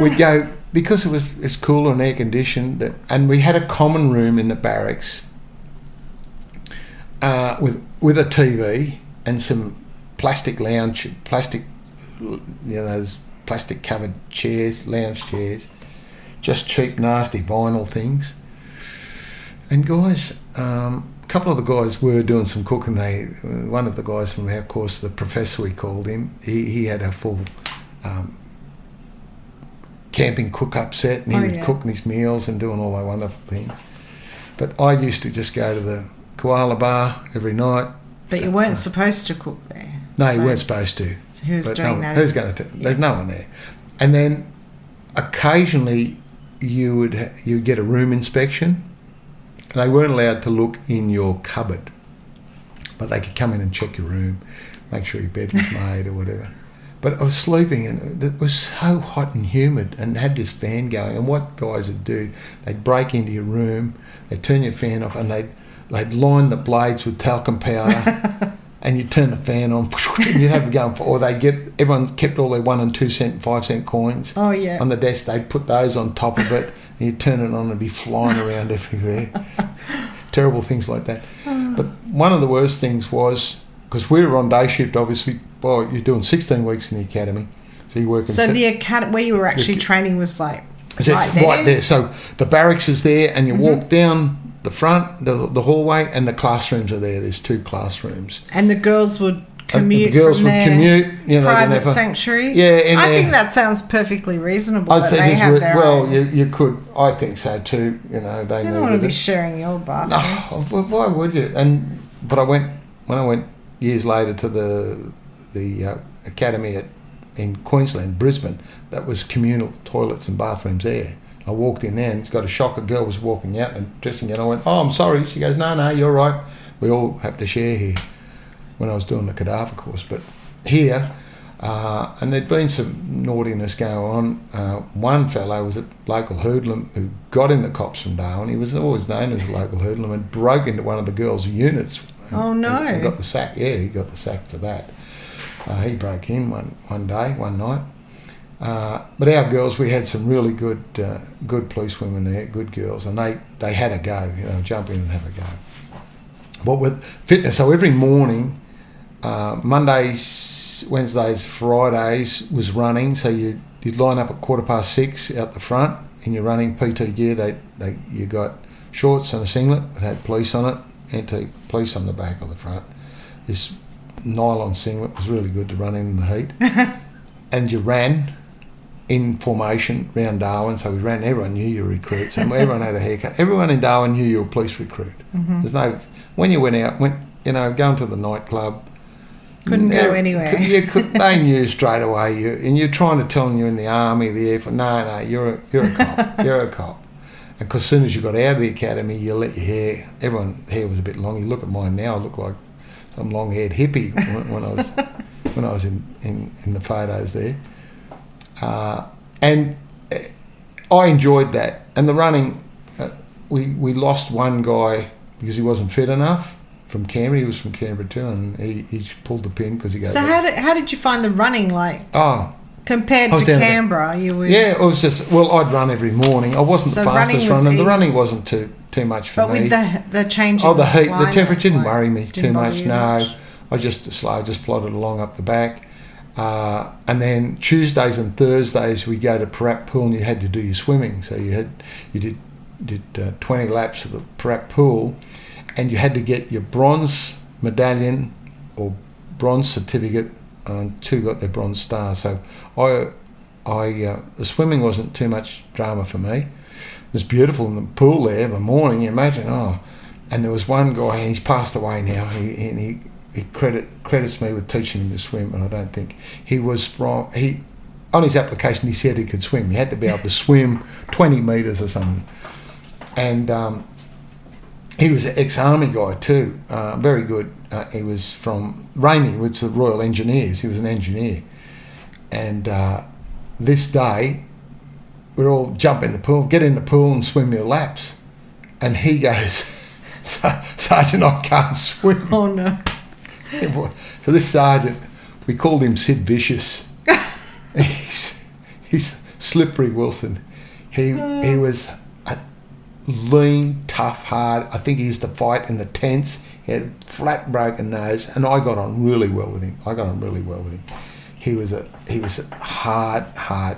we'd go, because it's cooler and air conditioned, and we had a common room in the barracks with a TV and some plastic those plastic covered chairs, lounge chairs, just cheap, nasty vinyl things. And guys, a couple of the guys were doing some cooking. One of the guys from our course, the professor we called him, he had a full camping cook-up set, and he was cooking his meals and doing all those wonderful things. But I used to just go to the Koala Bar every night. But you weren't supposed to cook there. No, you weren't supposed to. So who's doing that? Who's going to? There's no one there. And then occasionally you'd get a room inspection. They weren't allowed to look in your cupboard, but they could come in and check your room, make sure your bed was made or whatever. But I was sleeping, and it was so hot and humid, and had this fan going. And what guys would do, they'd break into your room, they'd turn your fan off, and they'd line the blades with talcum powder, and you'd turn the fan on, and you'd have it going. Or everyone kept all their 1 and 2 cent, 5 cent coins on the desk. They'd put those on top of it, and you'd turn it on and it'd be flying around everywhere. Terrible things like that. But one of the worst things was, because we were on day shift, obviously. Well, you're doing 16 weeks in the academy, so you're working. So the academy where you were actually training was like right there. So the barracks is there, and you walk down the front, the hallway, and the classrooms are there. There's 2 classrooms. And the girls would commute. The girls from would their commute. You know, private sanctuary. Yeah, I think that sounds perfectly reasonable. I'd say own. You could. I think so too. You know, they don't want to be sharing your bathrooms. Well, why would you? But when I went years later to the academy in Queensland, Brisbane, that was communal toilets and bathrooms there. I walked in there and got a shock. A girl was walking out and dressing out. I went, "Oh, I'm sorry." She goes, "No, you're right. We all have to share here." When I was doing the cadaver course, but here, and there'd been some naughtiness going on. One fellow was a local hoodlum who got in the cops from Darwin. He was always known as a local hoodlum, and broke into one of the girls' units. And got the sack. Yeah, he got the sack for that. He broke in one night. But our girls, we had some really good police women there, good girls, and they had a go, jump in and have a go. But with fitness, so every morning, Mondays, Wednesdays, Fridays was running, so you'd line up at 6:15 out the front in your running PT gear. You got shorts and a singlet that had police on it, anti-police on the back or the front. This nylon singlet was really good to run in the heat. And you ran in formation round Darwin, so we ran. Everyone knew you were recruits, and everyone had a haircut. Everyone in Darwin knew you were a police recruit. Mm-hmm. When you went out, going to the nightclub, couldn't go anywhere. They knew straight away. And you're trying to tell them you're in the army, the air force. No, you're a cop. You're a cop. And because as soon as you got out of the academy, you let your hair. Everyone's hair was a bit long. You look at mine now. I look like some long-haired hippie when I was in the photos there. And I enjoyed that. And the running, we lost one guy because he wasn't fit enough. from Canberra. He was from Canberra too, and he pulled the pin because he goes. So how did you find the running like? Oh. Compared to Canberra, you were... Yeah, it was just... Well, I'd run every morning. I wasn't the fastest runner. The running wasn't too much for me. But with the change the heat, the temperature didn't worry me too much, no. I just plodded along up the back. And then Tuesdays and Thursdays, we go to Parap Pool and you had to do your swimming. So you did 20 laps of the Parap Pool and you had to get your bronze medallion or bronze certificate, and 2 got their bronze star. So the swimming wasn't too much drama for me. It was beautiful in the pool there in the morning. You imagine, and there was one guy, and he's passed away now. He credits me with teaching him to swim, and I don't think he was on his application he said he could swim. He had to be able to swim 20 metres or something, and he was an ex-army guy too, very good. He was from Ramey, which is the Royal Engineers. He was an engineer. And this day, we're all jump in the pool, get in the pool and swim your laps. And he goes, Sergeant, I can't swim. Oh, no. So this sergeant, we called him Sid Vicious. He's Slippery Wilson. He was a lean, tough, hard. I think he used to fight in the tents. He had a flat, broken nose, and I got on really well with him. He was a hard,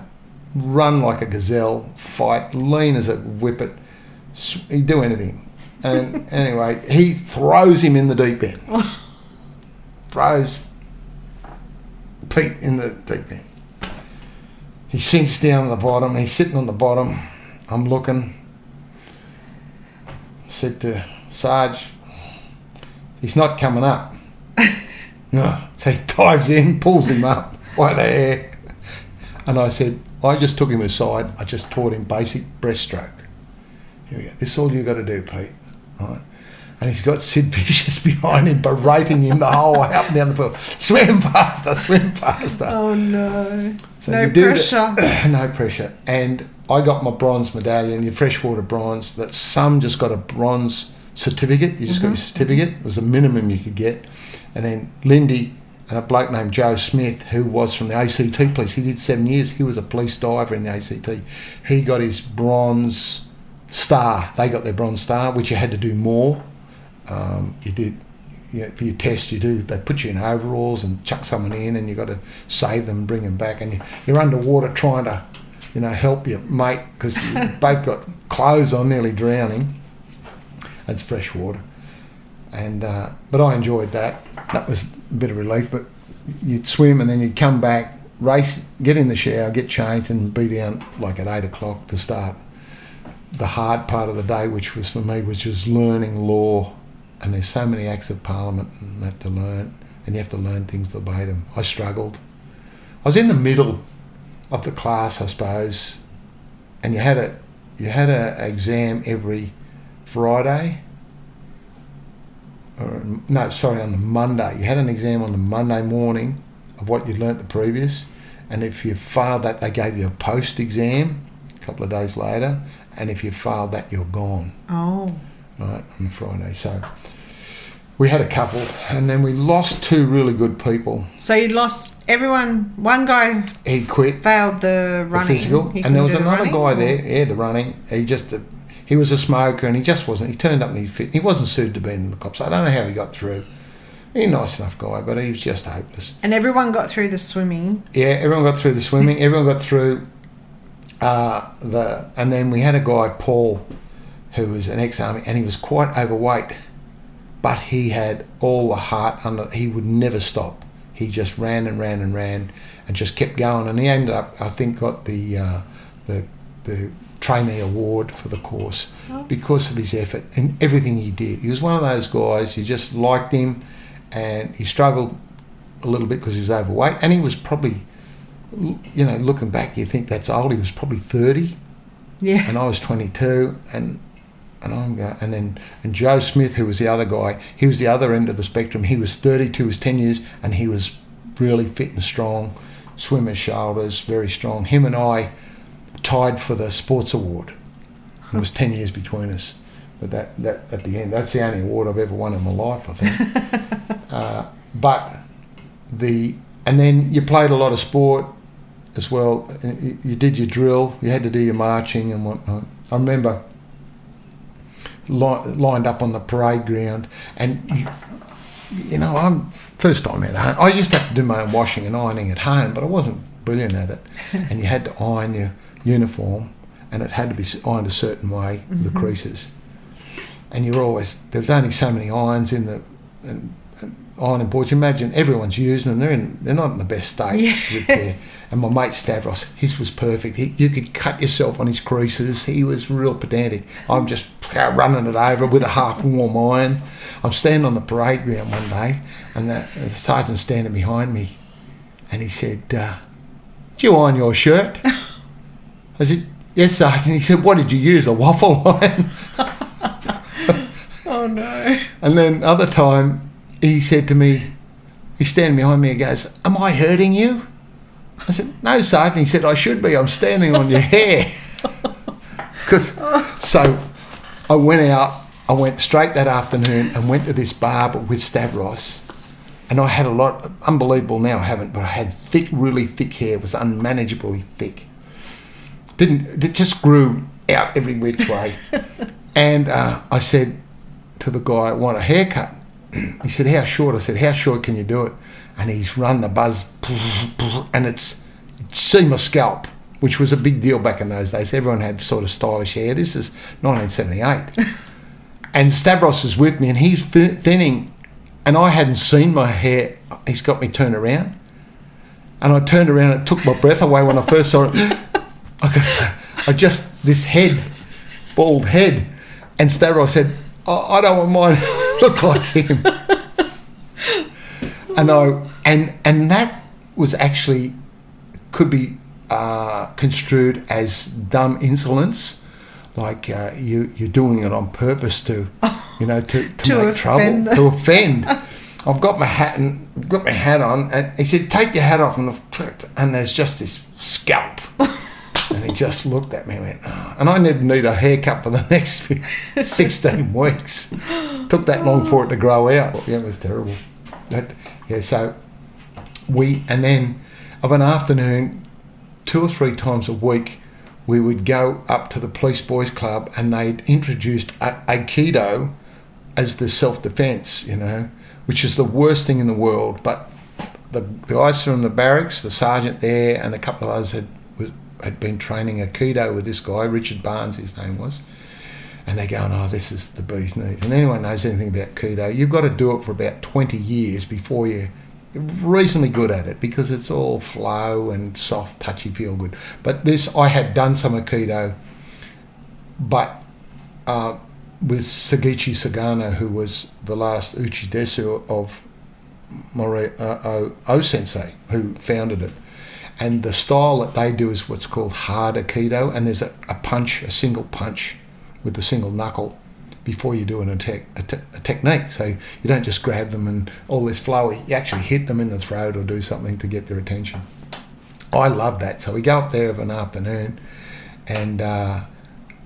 run like a gazelle, fight, lean as a whippet. He'd do anything. And anyway, he throws him in the deep end. Throws Pete in the deep end. He sinks down at the bottom. He's sitting on the bottom. I'm looking. I said to Sarge, he's not coming up. No. So he dives in, pulls him up by the hair. And I said, I just took him aside. I just taught him basic breaststroke. Here we go. This is all you got to do, Pete. Right? And he's got Sid Vicious behind him, berating him the whole way up and down the pool. Swim faster. Oh, no. So no pressure. No pressure. And I got my bronze medallion, your freshwater bronze. That some just got a bronze certificate. You just got your certificate. It was the minimum you could get. And then Lindy and a bloke named Joe Smith, who was from the ACT police. He did 7 years. He was a police diver in the ACT. He got his bronze star. They got their bronze star, which you had to do more. You did, for your test, they put you in overalls and chuck someone in, and you got to save them and bring them back. And you're underwater trying to, help your mate, because you both got clothes on, nearly drowning. It's fresh water. And but I enjoyed that. That was a bit of relief. But you'd swim and then you'd come back, race, get in the shower, get changed, and be down like at 8 o'clock to start the hard part of the day, which was for me, which was learning law. And there's so many acts of parliament and have to learn, and you have to learn things verbatim. I struggled. I was in the middle of the class, I suppose, and you had a exam every Friday. On the Monday. You had an exam on the Monday morning of what you'd learnt the previous, and if you failed that, they gave you a post-exam a couple of days later, and if you failed that, you're gone. Oh. Right, on the Friday. So we had a couple, and then we lost 2 really good people. So you lost everyone. One guy, he quit, failed the running, the physical, and there was another guy there. Yeah, the running. He was a smoker, and he just wasn't. He turned up and he fit. He wasn't suited to be in the cops. I don't know how he got through. He's a nice enough guy, but he was just hopeless. And everyone got through the swimming. Yeah, everyone got through the swimming. Everyone got through and then we had a guy, Paul, who was an ex-army, and he was quite overweight, but he had all the heart he would never stop. He just ran and just kept going, and he ended up, I think, got the trainee award for the course because of his effort and everything he did. He was one of those guys, you just liked him, and he struggled a little bit because he was overweight, and he was probably, looking back, you think that's old. He was probably 30, yeah, and I was 22, and Joe Smith, who was the other guy, he was the other end of the spectrum. He was 32, was 10 years, and he was really fit and strong, swimmer's shoulders, very strong. Him and I tied for the sports award. It was 10 years between us. But that at the end, that's the only award I've ever won in my life, I think. And then you played a lot of sport as well. You did your drill. You had to do your marching and whatnot. I remember lined up on the parade ground, and I'm first time at home. I used to have to do my own washing and ironing at home, but I wasn't brilliant at it. And you had to iron your uniform, and it had to be ironed a certain way, the creases. And there was only so many irons in the ironing boards. You imagine everyone's using them. They're not in the best state. Yeah. And my mate Stavros, his was perfect. You could cut yourself on his creases. He was real pedantic. I'm just running it over with a half-warm iron. I'm standing on the parade ground one day, and the sergeant's standing behind me, and he said, "Do you iron your shirt?" I said, "Yes, Sergeant." He said, "What did you use, a waffle iron?" Oh, no. And then other time, he said to me, he's standing behind me and goes, "Am I hurting you?" I said, "No, Sergeant." He said, "I should be. I'm standing on your hair." So I went straight that afternoon and went to this barber with Stavros. And I had unbelievable now I haven't, but I had really thick hair. It was unmanageably thick. It just grew out every which way. And I said to the guy, "I want a haircut." He said, "How short?" I said, "How short can you do it?" And he's run the buzz, and it's see my scalp, which was a big deal back in those days. Everyone had sort of stylish hair. This is 1978. And Stavros is with me, and he's thinning, and I hadn't seen my hair. He's got me turned around, and I turned around, and it took my breath away when I first saw it. This bald head. And Stavros said, I don't want mine to look like him. And that was actually, could be construed as dumb insolence, like you're doing it on purpose to make trouble, to offend. I've got my hat on, and he said, "Take your hat off," and there's just this scalp. And he just looked at me and went, "Oh." And I didn't need a haircut for the next 16 weeks. Took that long for it to grow out. Yeah, it was terrible. So and then of an afternoon, 2 or 3 times a week, we would go up to the police boys club, and they'd introduced Aikido as the self-defense, which is the worst thing in the world. But the guys from the barracks, the sergeant there, and a couple of others had been training Aikido with this guy, Richard Barnes, his name was. And they're going, "Oh, this is the bee's knees." And anyone knows anything about Aikido, you've got to do it for about 20 years before you're reasonably good at it, because it's all flow and soft, touchy, feel good. But I had done some Aikido, but with Sagichi Sagano, who was the last Uchidesu of Mori O-sensei, who founded it. And the style that they do is what's called hard Aikido, and there's a single punch with a single knuckle before you do a technique. So you don't just grab them and all this flowy, you actually hit them in the throat or do something to get their attention. I love that. So we go up there of an afternoon, and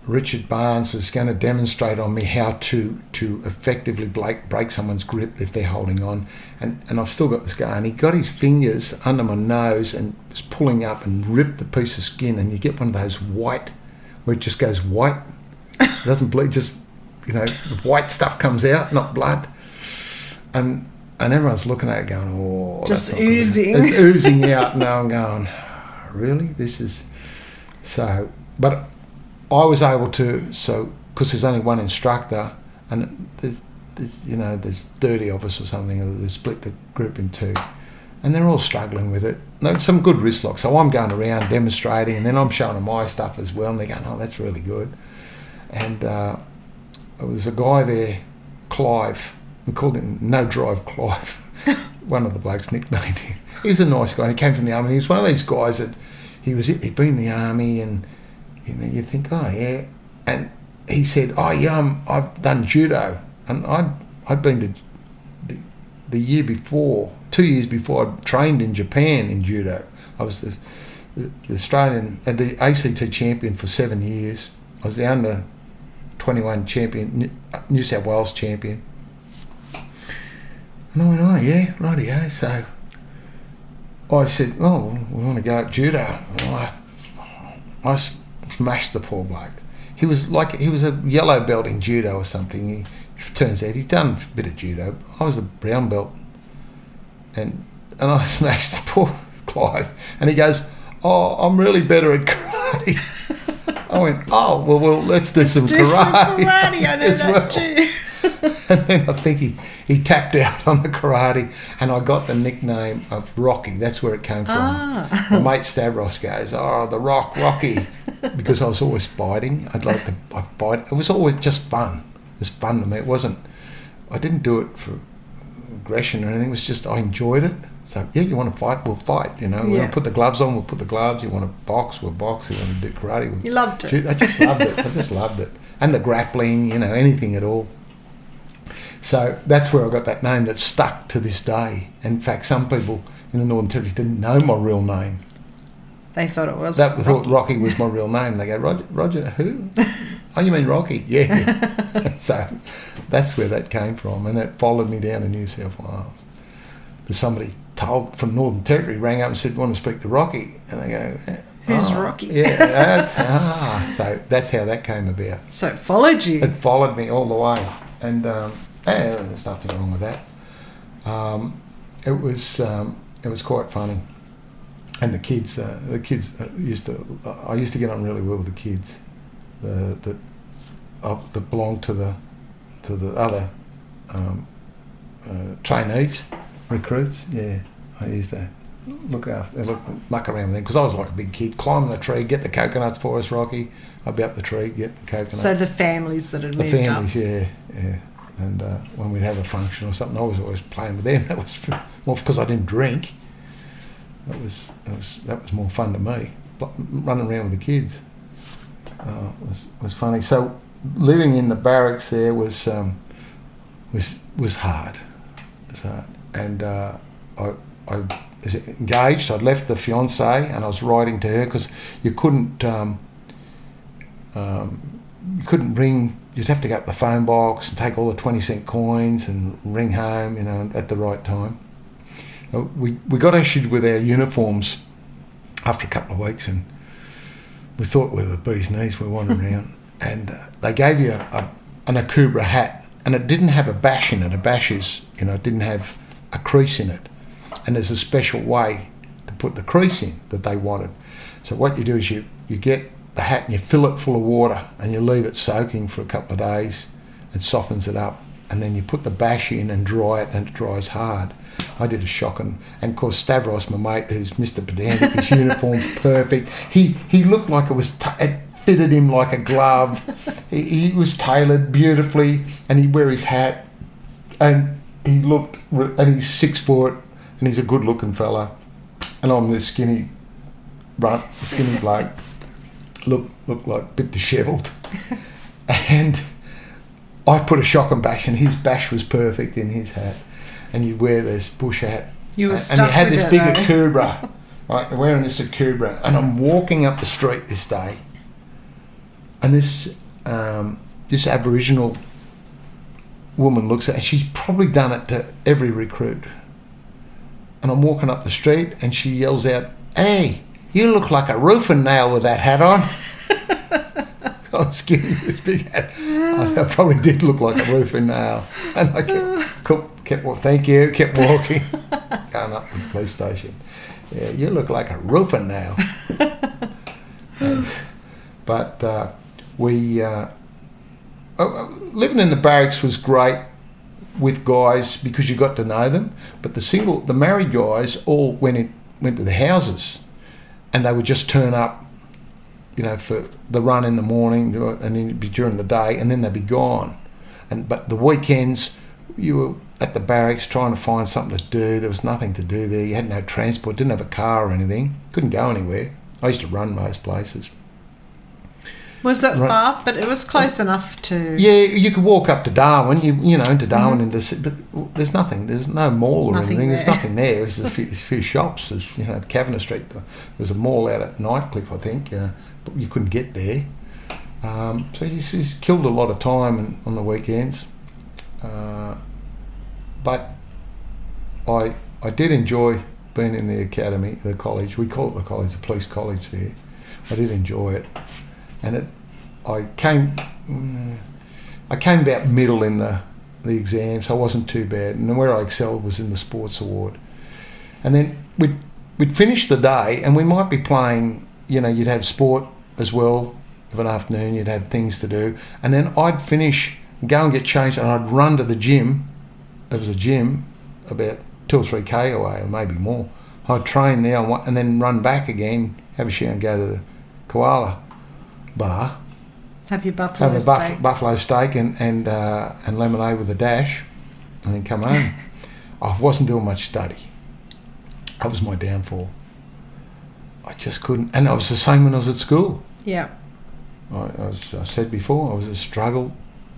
Richard Barnes was going to demonstrate on me how to effectively break someone's grip if they're holding on. And I've still got this guy, and he got his fingers under my nose and was pulling up and ripped the piece of skin, and you get one of those white, where it just goes white. It doesn't bleed, just, the white stuff comes out, not blood. And everyone's looking at it going, "Oh, just that's oozing." It's oozing out. Now I'm going, "Really? This is..." So, but I was able to, because there's only one instructor, and there's 30 of us or something, they split the group in 2, and they're all struggling with it. There's some good wrist locks, so I'm going around demonstrating, and then I'm showing them my stuff as well, and they're going, "Oh, that's really good." And there was a guy there, Clive, we called him No Drive Clive, one of the blokes nicknamed him. He was a nice guy, he came from the army. He was one of these guys that he'd been in the army, and you think, "Oh yeah," and he said, "Oh yeah, I've done judo," and I'd been to the year before, 2 years before, I trained in Japan in judo. I was the Australian, the ACT champion for 7 years. I was the under 21 champion, New South Wales champion. And I went, oh yeah, rightio. So I said, oh, we want to go at judo. I smashed the poor bloke. He was a yellow belt in judo or something. Turns out he'd done a bit of judo. I was a brown belt, and I smashed the poor Clive. And he goes, oh, I'm really better at karate. I went, oh, well, let's do some karate. I know that too. And then I think he tapped out on the karate, and I got the nickname of Rocky. That's where it came from. My mate Stavros goes, oh, the Rocky, because I was always fighting. I'd fight. It was always just fun. It was fun to me. I didn't do it for aggression or anything. It was just, I enjoyed it. So, yeah, you want to fight, we'll fight, We want to put the gloves on, we'll put the gloves. You want to box, we'll box. You want to do karate, You loved it. I just loved it. And the grappling, anything at all. So that's where I got that name that stuck to this day. In fact, some people in the Northern Territory didn't know my real name. They thought it was They thought Rocky was my real name. They go, Roger, who? Oh, you mean Rocky? Yeah. So that's where that came from. And it followed me down to New South Wales. Because somebody from Northern Territory rang up and said, want to speak to Rocky? And they go, who's Rocky? Yeah, so that's how that came about. So it followed you. It followed me all the way. And there's nothing wrong with that. It was quite funny. And the kids I used to get on really well with the kids that belonged to the other trainees, recruits. Yeah, I used to muck around with them because I was like a big kid, climbing the tree, get the coconuts for us, Rocky. I'd be up the tree, get the coconuts. So the families that had moved up. The families, yeah. And when we'd have a function or something, I was always playing with them. That was more because I didn't drink. That was more fun to me, running around with the kids. Was funny. So living in the barracks there was hard. It was hard. And I was engaged. I'd left the fiancée and I was writing to her because you couldn't ring. You'd have to go up the phone box and take all the 20-cent coins and ring home, at the right time. We got issued with our uniforms after a couple of weeks, and we thought we were the bee's knees. We wandered around, and they gave you an Akubra hat, and it didn't have a bash in it. A bash is, it didn't have a crease in it, and there's a special way to put the crease in that they wanted. So what you do is you get the hat and you fill it full of water and you leave it soaking for a couple of days. It softens it up, and then you put the bash in and dry it, and it dries hard. I did a shocking, and of course Stavros, my mate, who's Mr. Pedantic, his uniform's perfect. He looked like it fitted him like a glove. He was tailored beautifully, and he'd wear his hat, and he's 6 foot, and he's a good looking fella, and I'm this skinny bloke. Looked like a bit dishevelled. And I put a shock and bash, and his bash was perfect in his hat. And you'd wear this bush hat. You were stuck and you had with this it, big though. Akubra, right? Wearing this Akubra, and I'm walking up the street this day, and this Aboriginal woman looks at it, and she's probably done it to every recruit. And I'm walking up the street, and she yells out, "Hey, you look like a roofing nail with that hat on." I was skinny with this big hat. I probably did look like a roofing nail. And I kept walking. Thank you. Kept walking. Going up to the police station. Yeah, you look like a roofing nail. Living in the barracks was great with guys because you got to know them. But the married guys all went to the houses, and they would just turn up, for the run in the morning, and then it'd be during the day, and then they'd be gone. But the weekends, you were at the barracks trying to find something to do. There was nothing to do there. You had no transport, didn't have a car or anything. Couldn't go anywhere. I used to run most places. Was it far? But it was close enough to... Yeah, you could walk up to Darwin, into Darwin, but there's nothing. There's no mall or anything. There's nothing there. There's a few shops. There's, Cavendish Street. There was a mall out at Nightcliff, I think, but you couldn't get there. So he's killed a lot of time on the weekends. But I did enjoy being in the academy, the college. We call it the college, the police college there. I did enjoy it, and I came about middle in the exams. So I wasn't too bad, and where I excelled was in the sports award. And then we'd finish the day, and we might be playing. You'd have sport as well of an afternoon. You'd have things to do, and then I'd finish, go and get changed, and I'd run to the gym. There was a gym about 2 or 3k away, or maybe more. I'd train there and then run back again, have a shower and go to the Koala bar. Have your buffalo steak. Buffalo steak and lemonade with a dash, and then come home. I wasn't doing much study. That was my downfall. I just couldn't, and I was the same when I was at school. Yeah. I said before, I was a struggle.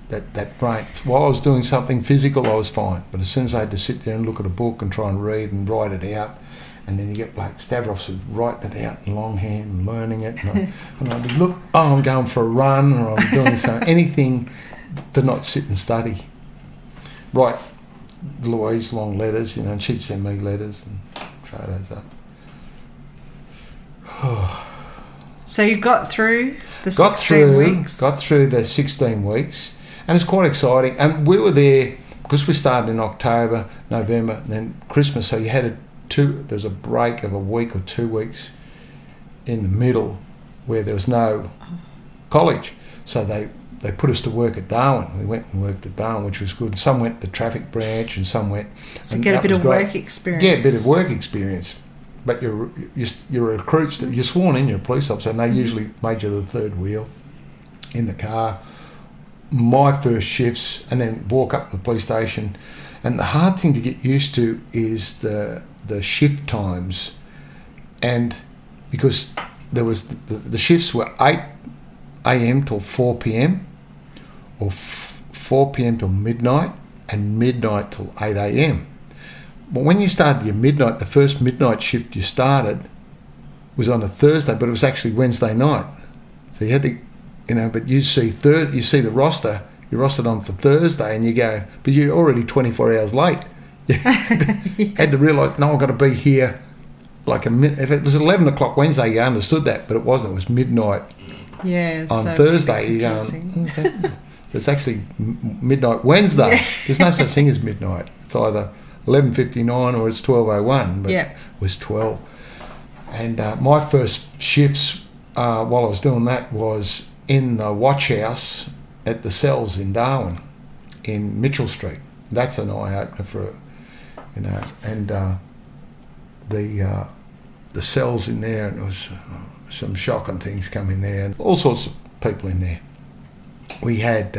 That brain, while I was doing something physical, I was fine. But as soon as I had to sit there and look at a book and try and read and write it out, and then you get like Stavros writing it out in longhand and learning it, and I'd look, I'm going for a run, or I'm doing something, anything to not sit and study. Write Louise long letters, and she'd send me letters and photos up. So you got through the 16 weeks? Got through the 16 weeks. And it's quite exciting. And we were there because we started in October, November, and then Christmas. So you had there's a break of a week or 2 weeks in the middle where there was no college. So they put us to work at Darwin. We went and worked at Darwin, which was good. Some went to the traffic branch and some went... So get a bit of work experience. Yeah, a bit of work experience. But you're recruits, you're sworn in, you're a police officer, and they usually made you the third wheel in the car. My first shifts, and then walk up to the police station. And the hard thing to get used to is the shift times. And because there was the shifts were 8 a.m. till 4 p.m. or 4 p.m. till midnight, and midnight till 8 a.m. But when you started your midnight, the first midnight shift you started was on a Thursday, but it was actually Wednesday night. So you had to, but you see the roster, you're rostered on for Thursday, and you go, but you're already 24 hours late. You had to realise, no, I've got to be here like a minute. If it was 11 o'clock Wednesday, you understood that, but it wasn't. It was midnight on so Thursday. You go, so it's actually midnight Wednesday. Yeah. There's no such thing as midnight. It's either 11:59 or it's 12:01, but it was 12. And my first shifts while I was doing that was in the watch house at the cells in Darwin, in Mitchell Street. That's an eye opener for, and the cells in there, and there was some shocking things come in there, and all sorts of people in there. We had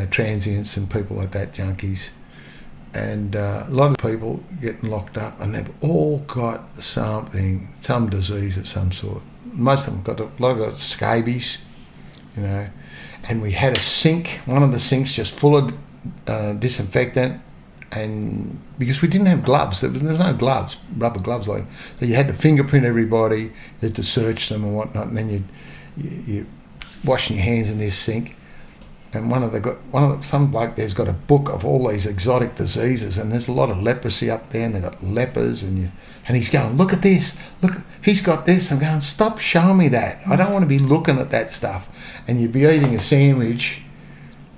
transients and people like that, junkies. And a lot of people getting locked up, and they've all got some disease of some sort. Most of them got a lot of got scabies, And we had a sink, one of the sinks just full of disinfectant, and because we didn't have gloves, there was no gloves, rubber gloves so you had to fingerprint everybody, you had to search them and whatnot, and then you washing your hands in this sink. And some bloke there's got a book of all these exotic diseases, and there's a lot of leprosy up there, and they've got lepers, and he's going, look at this, look, he's got this. I'm going, stop showing me that. I don't want to be looking at that stuff. And you'd be eating a sandwich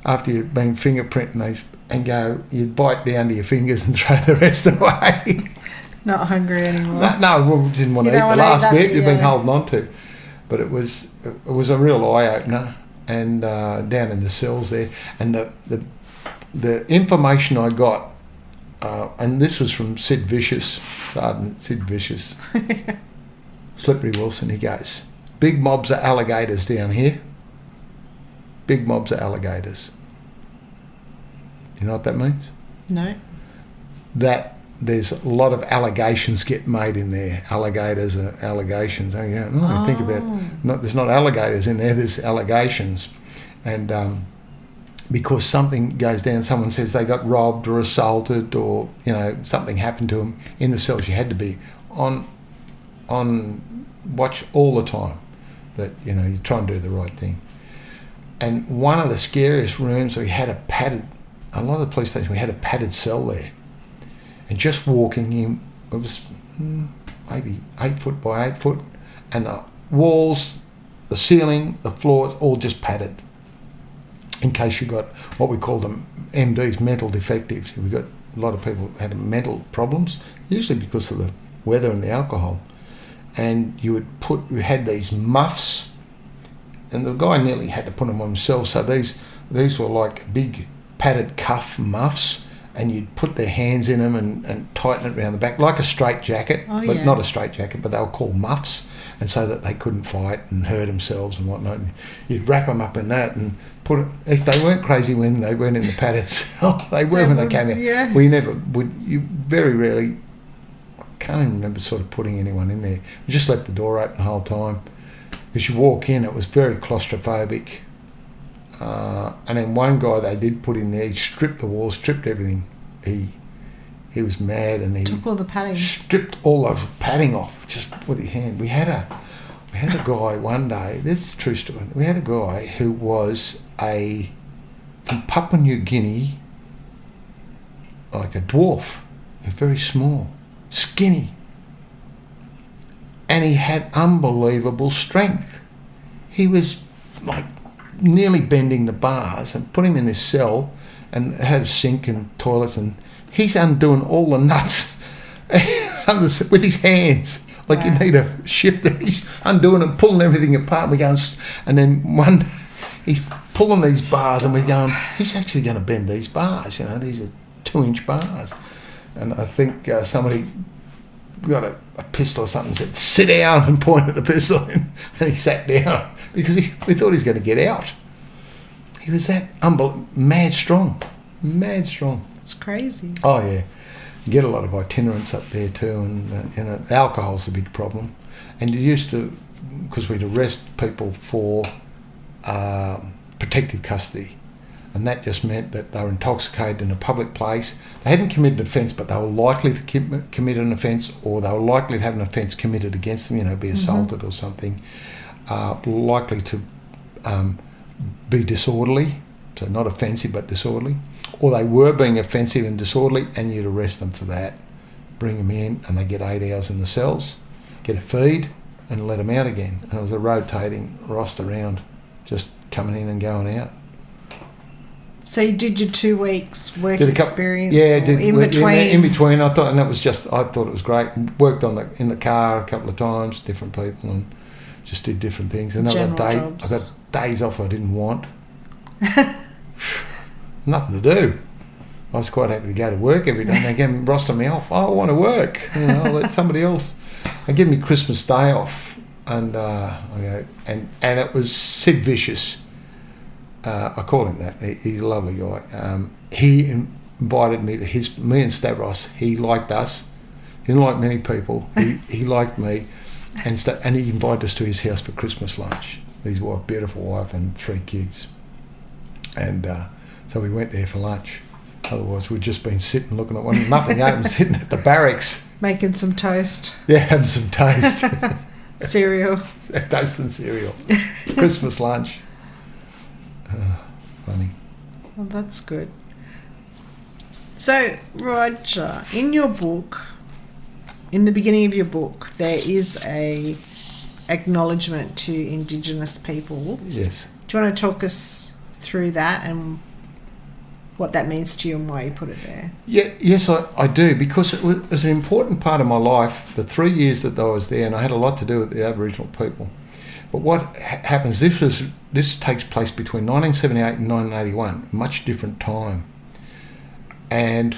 after you've been fingerprinting these, and you'd bite down to your fingers and throw the rest away. Not hungry anymore. No, we didn't want to eat the last bit you've been holding on to. But it was a real eye opener. And down in the cells there, and the information I got, and this was from Sid Vicious, Slippery Wilson. He goes, big mobs of alligators down here. Big mobs of alligators. You know what that means? No. That there's a lot of allegations get made in there. Alligators are allegations. Think about there's not alligators in there. There's allegations, and because something goes down, someone says they got robbed or assaulted, or something happened to them in the cells. You had to be on watch all the time, that, you know, you try and do the right thing. And one of the scariest rooms, we had a lot of the police stations, we had a padded cell there. And just walking in, it was maybe 8 foot by 8 foot, and the walls, the ceiling, the floors, all just padded. In case you got what we call them MDs, mental defectives. We got a lot of people who had mental problems, usually because of the weather and the alcohol. And you had these muffs, and the guy nearly had to put them on himself. So these were like big padded cuff muffs, and you'd put their hands in them and tighten it around the back, like a straight jacket, but not a straight jacket, but they were called muffs, and so that they couldn't fight and hurt themselves and whatnot. And you'd wrap them up in that and put it, if they weren't crazy when they weren't in the padded cell, they were when they came out. Yeah. We never would, you very rarely, I can't even remember sort of putting anyone in there. We just left the door open the whole time. Because you walk in, it was very claustrophobic. And then one guy they did put in there, he stripped the walls, stripped everything. He was mad, and he took all the padding, stripped all the padding off just with his hand. We had a guy one day, this is a true story, we had a guy who was from Papua New Guinea, like a dwarf, very small, skinny. And he had unbelievable strength. He was like nearly bending the bars, and put him in this cell, and it had a sink and toilets, and he's undoing all the nuts with his hands. Like, you need a shifter. He's undoing and pulling everything apart. And we're going, and then he's pulling these bars, and we're going, he's actually going to bend these bars. You know, these are 2-inch bars. And I think somebody got a pistol or something, said, sit down, and pointed the pistol, and he sat down because we thought he was going to get out. He was that mad strong. It's crazy. Oh yeah, you get a lot of itinerants up there too, and you know, alcohol's a big problem. And you used to, because we'd arrest people for protective custody, and that just meant that they were intoxicated in a public place. They hadn't committed an offence, but they were likely to commit an offence, or they were likely to have an offence committed against them, you know, be assaulted or something, likely to be disorderly, so not offensive but disorderly, or they were being offensive and disorderly, and you'd arrest them for that, bring them in, and they get 8 hours in the cells, get a feed, and let them out again. And it was a rotating roster round, just coming in and going out. So you did your 2 weeks work experience? Yeah, did in between. In between, I thought it was great. Worked in the car a couple of times, different people, and just did different things. And I got days off I didn't want. Nothing to do. I was quite happy to go to work every day. And they gave roster me off. Oh, I want to work. You know, I'll let somebody else. They give me Christmas Day off, and I go, and it was Sid Vicious. I call him that. He's a lovely guy. He invited me to me and Stavros. He liked us. He didn't like many people. He liked me, and he invited us to his house for Christmas lunch. His beautiful wife, and 3 kids. And so we went there for lunch. Otherwise, we'd just been sitting looking at nothing open, sitting at the barracks. Making some toast. Yeah, having some toast. Cereal. Toast and cereal. Christmas lunch. Funny. Well, that's good. So, Roger, in your book, in the beginning of your book, there is a acknowledgement to Indigenous people. Yes. Do you want to talk us through that and what that means to you and why you put it there? Yeah, yes, I do, because it was an important part of my life, the 3 years that I was there, and I had a lot to do with the Aboriginal people. But what happens, this takes place between 1978 and 1981, much different time. And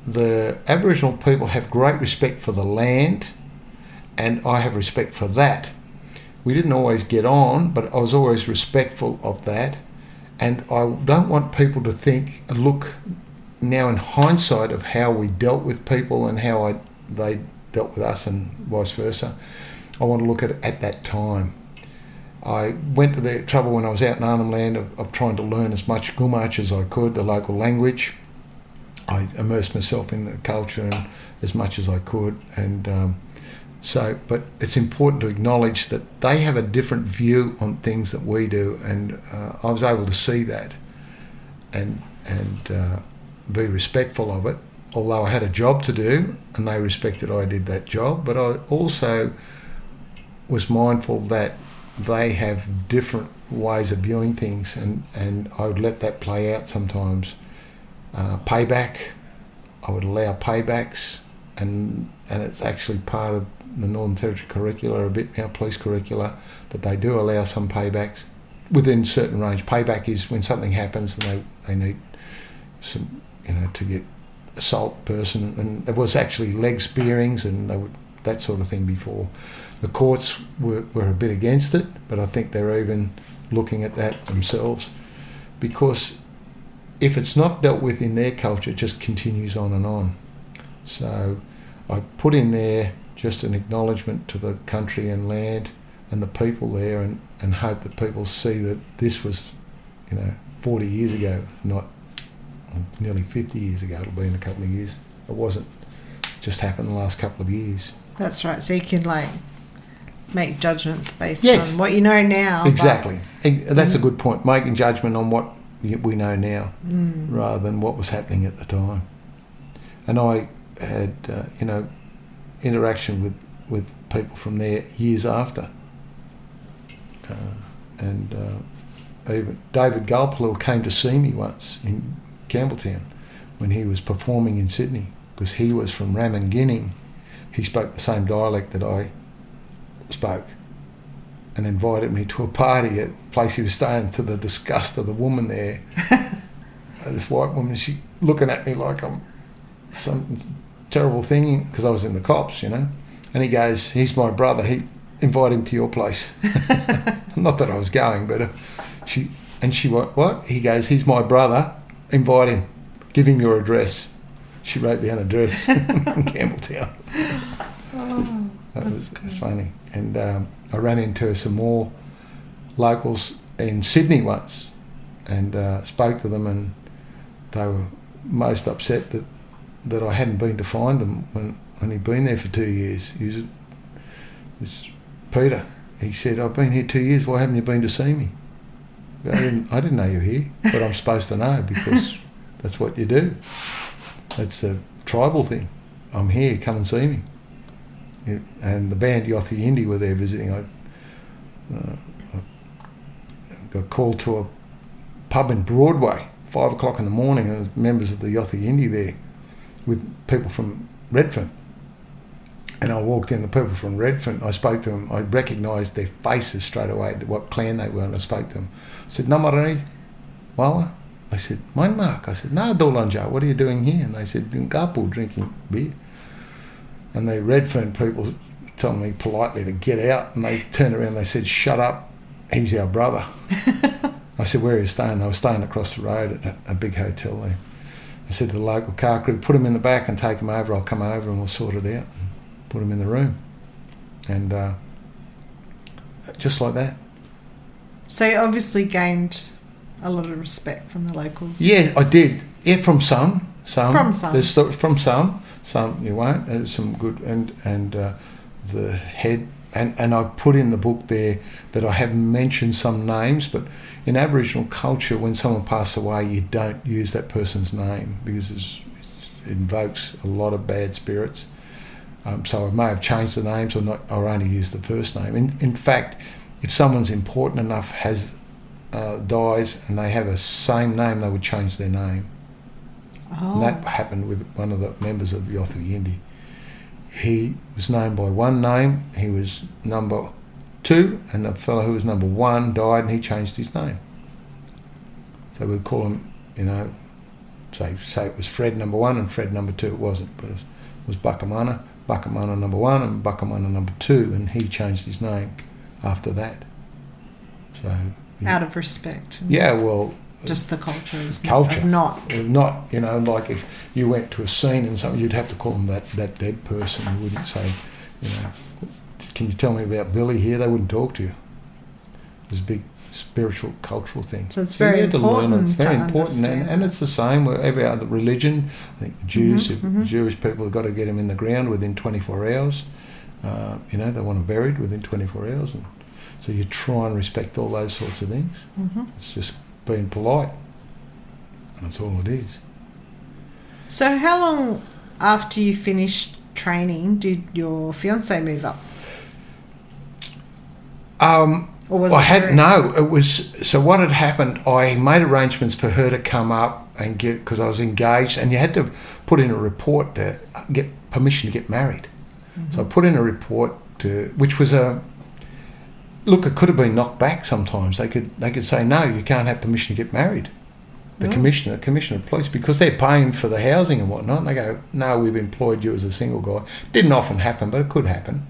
the Aboriginal people have great respect for the land, and I have respect for that. We didn't always get on, but I was always respectful of that. And I don't want people to look now in hindsight of how we dealt with people and how they dealt with us and vice versa. I want to look at that time. I went to the trouble when I was out in Arnhem Land of trying to learn as much Gumatj as I could, the local language. I immersed myself in the culture and as much as I could, and So, but it's important to acknowledge that they have a different view on things that we do, and I was able to see that and be respectful of it, although I had a job to do and they respected I did that job. But I also was mindful that they have different ways of viewing things, and I would let that play out sometimes. Payback, I would allow paybacks, and it's actually part of the Northern Territory curricula, a bit now police curricula, that they do allow some paybacks within certain range. Payback is when something happens and they need some, to get assault person, and there was actually leg spearings and that sort of thing before. The courts were a bit against it, but I think they're even looking at that themselves, because if it's not dealt with in their culture, it just continues on and on. So I put in there just an acknowledgement to the country and land and the people there, and hope that people see that this was, 40 years ago, not nearly 50 years ago. It'll be in a couple of years. It wasn't just happened the last couple of years. That's right. So you can make judgments based Yes. on what you know now. Exactly. That's a good point. Making judgment on what we know now, rather than what was happening at the time. And I had, interaction with people from there years after. Even David Gulpilil came to see me once in Campbelltown when he was performing in Sydney, because he was from Ramingining. He spoke the same dialect that I spoke, and invited me to a party at a place he was staying, to the disgust of the woman there. This white woman, she looking at me like I'm some terrible thing, because I was in the cops, And he goes, "He's my brother. Invite him to your place." Not that I was going, but she what? He goes, "He's my brother. Invite him. Give him your address." She wrote down address in Campbelltown. Oh, that was funny. And I ran into some more locals in Sydney once, and spoke to them, and they were most upset that I hadn't been to find them when he'd been there for 2 years. This Peter, he said, "I've been here 2 years, why haven't you been to see me?" I didn't know you were here, but I'm supposed to know, because that's what you do. That's a tribal thing. I'm here, come and see me. And the band Yothi Indy were there visiting. I got called to a pub in Broadway, 5 o'clock in the morning, and there was members of the Yothi Indy there with people from Redfern. And I walked in, the people from Redfern, I spoke to them, I recognised their faces straight away, what clan they were, and I spoke to them. I said, "Namarari, Wawa?" I said, "Mine Mark." I said, "No, Dolanja, what are you doing here?" And they said, "In Gapu, drinking beer." And the Redfern people told me politely to get out, and they turned around and they said, "Shut up, he's our brother." I said, "Where are you staying?" They were staying across the road at a big hotel there. I said to the local car crew, "Put him in the back and take him over, I'll come over and we'll sort it out." Put him in the room. And just like that. So you obviously gained a lot of respect from the locals. Yeah, I did. Yeah, from some. From some. There's from some you won't. There's some good, and the head, and I put in the book there that I have mentioned some names, but in Aboriginal culture, when someone passes away, you don't use that person's name, because it invokes a lot of bad spirits. So I may have changed the names or not, or only used the first name. In fact, if someone's important enough dies and they have a same name, they would change their name. Oh. And that happened with one of the members of Yothi Yindi. He was known by one name, he was number 2, and the fellow who was number 1 died and he changed his name. So we'd call him, say it was Fred number 1 and Fred number 2. It wasn't, but it was Bakamana number 1 and Bakamana number 2, and he changed his name after that. So out of respect. Yeah, well, just the culture is culture. Not, like if you went to a scene and something, you'd have to call them that dead person. You wouldn't say, "Can you tell me about Billy here?" They wouldn't talk to you. There's a big spiritual, cultural thing. So it's very important. It's very to important, and it's the same with every other religion. I think the Jews, Mm-hmm. Jewish people have got to get them in the ground within 24 hours. They want them buried within 24 hours. And so you try and respect all those sorts of things. Mm-hmm. It's just being polite. That's all it is. So how long after you finished training did your fiancée move up? Or was it was, so what had happened, I made arrangements for her to come up and because I was engaged, and you had to put in a report to get permission to get married. Mm-hmm. So I put in a report which was it could have been knocked back sometimes. They could say, no, you can't have permission to get married. The commissioner of police, because they're paying for the housing and whatnot, and they go, no, we've employed you as a single guy. Didn't often happen, but it could happen.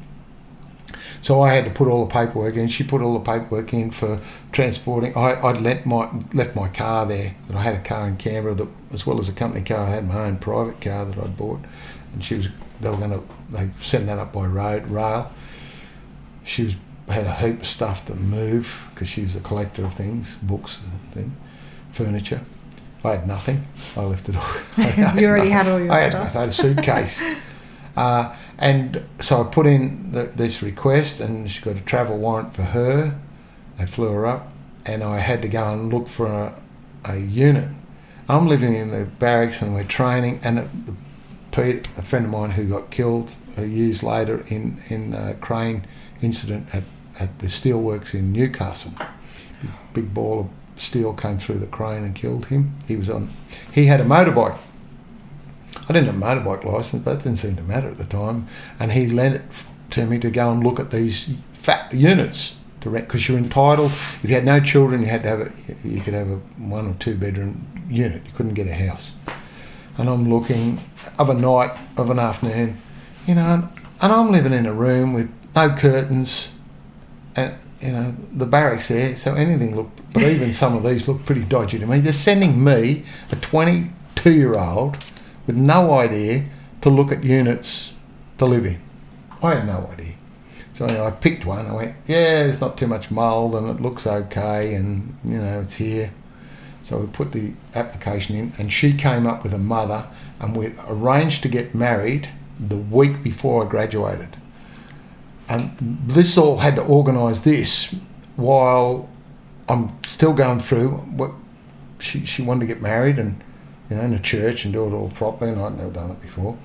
So I had to put all the paperwork in. She put all the paperwork in for transporting. I'd left my car there. That I had a car in Canberra, as well as a company car. I had my own private car that I'd bought, and they sent that up by rail. She had a heap of stuff to move because she was a collector of things, books and things, furniture. I had nothing. I left it all. You already had all your stuff. I had a suitcase. And so I put in this request, and she got a travel warrant for her. They flew her up, and I had to go and look for a unit. I'm living in the barracks, and we're training, and Pete, a friend of mine who got killed years later in a crane incident at the steelworks in Newcastle. Big ball of steel came through the crane and killed him. He had a motorbike. I didn't have a motorbike licence, but it didn't seem to matter at the time. And he lent it to me to go and look at these fat units to rent, because you're entitled. If you had no children, you could have a 1 or 2 bedroom unit. You couldn't get a house. And I'm looking of a night, of an afternoon, and I'm living in a room with no curtains, and the barracks there. So anything looked, but even some of these look pretty dodgy to me. They're sending me, a 22-year-old. With no idea, to look at units to live in. I had no idea. So anyway, I picked one. I went, yeah, there's not too much mould and it looks okay, and it's here. So we put the application in, and she came up with a mother, and we arranged to get married the week before I graduated. And this all had to organise this while I'm still going through what she wanted to get married, and in a church, and do it all properly, and I'd never done it before.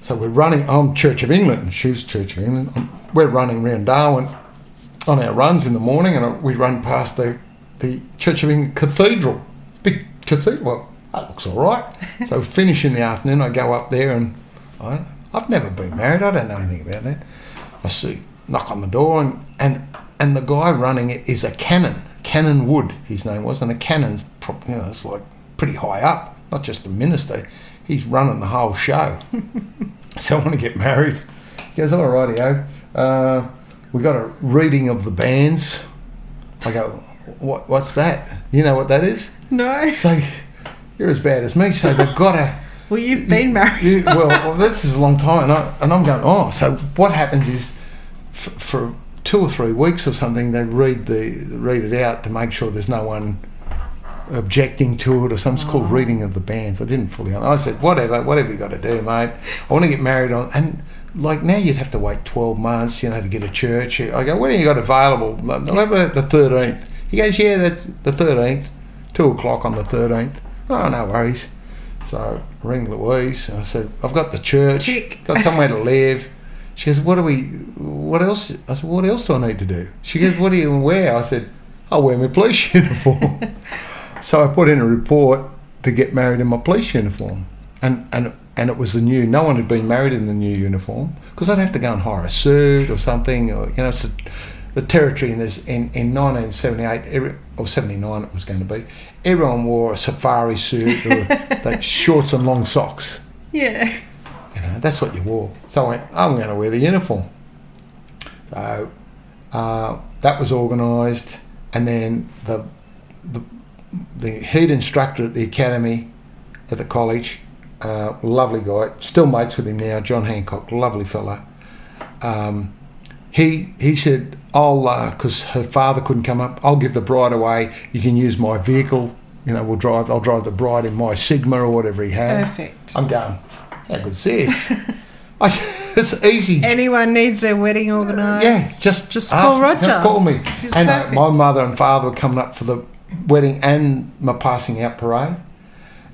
So we're running, I'm Church of England, and she's Church of England. We're running around Darwin on our runs in the morning, and we run past the Church of England Cathedral. Big cathedral. Well, that looks all right. So finish in the afternoon, I go up there, and I've never been married. I don't know anything about that. I knock on the door, and the guy running it is a canon. Canon Wood, his name was, and a canon's it's like pretty high up. Not just a minister, he's running the whole show. So I want to get married. He goes, all rightio. We got a reading of the banns. I go, what's that? You know what that is? No. So you're as bad as me. So they've got to... Well, you've been married. well, this is a long time. And I'm going, so what happens is for 2 or 3 weeks or something, they read it out to make sure there's no one objecting to it or something. It's called reading of the banns. I didn't fully understand. I said, whatever you got to do, mate. I want to get married on, and like now you'd have to wait 12 months, to get a church. I go, when have you got available? What about the 13th? He goes, yeah, that's the 13th, 2 o'clock on the 13th. Oh, no worries. So I ring Louise, and I said, I've got the church, Tick. got somewhere to live. She goes, what else? I said, what else do I need to do? She goes, what do you wear? I said, I'll wear my police uniform. So I put in a report to get married in my police uniform, and it was no one had been married in the new uniform, because I'd have to go and hire a suit or something, or it's the territory. And in 1978 or 79 it was going to be, everyone wore a safari suit or like shorts and long socks. Yeah. That's what you wore. So I went, I'm going to wear the uniform. So that was organised, and then the head instructor at the academy, at the college, lovely guy, still mates with him now, John Hancock, lovely fella. He said, I'll, because her father couldn't come up, I'll give the bride away. You can use my vehicle. I'll drive the bride in my Sigma or whatever he had. Perfect. I'm going, how good's this? It's easy. Anyone needs their wedding organised? Yeah, just call Roger. Just call me. He's and perfect. my mother and father were coming up for the wedding and my passing out parade.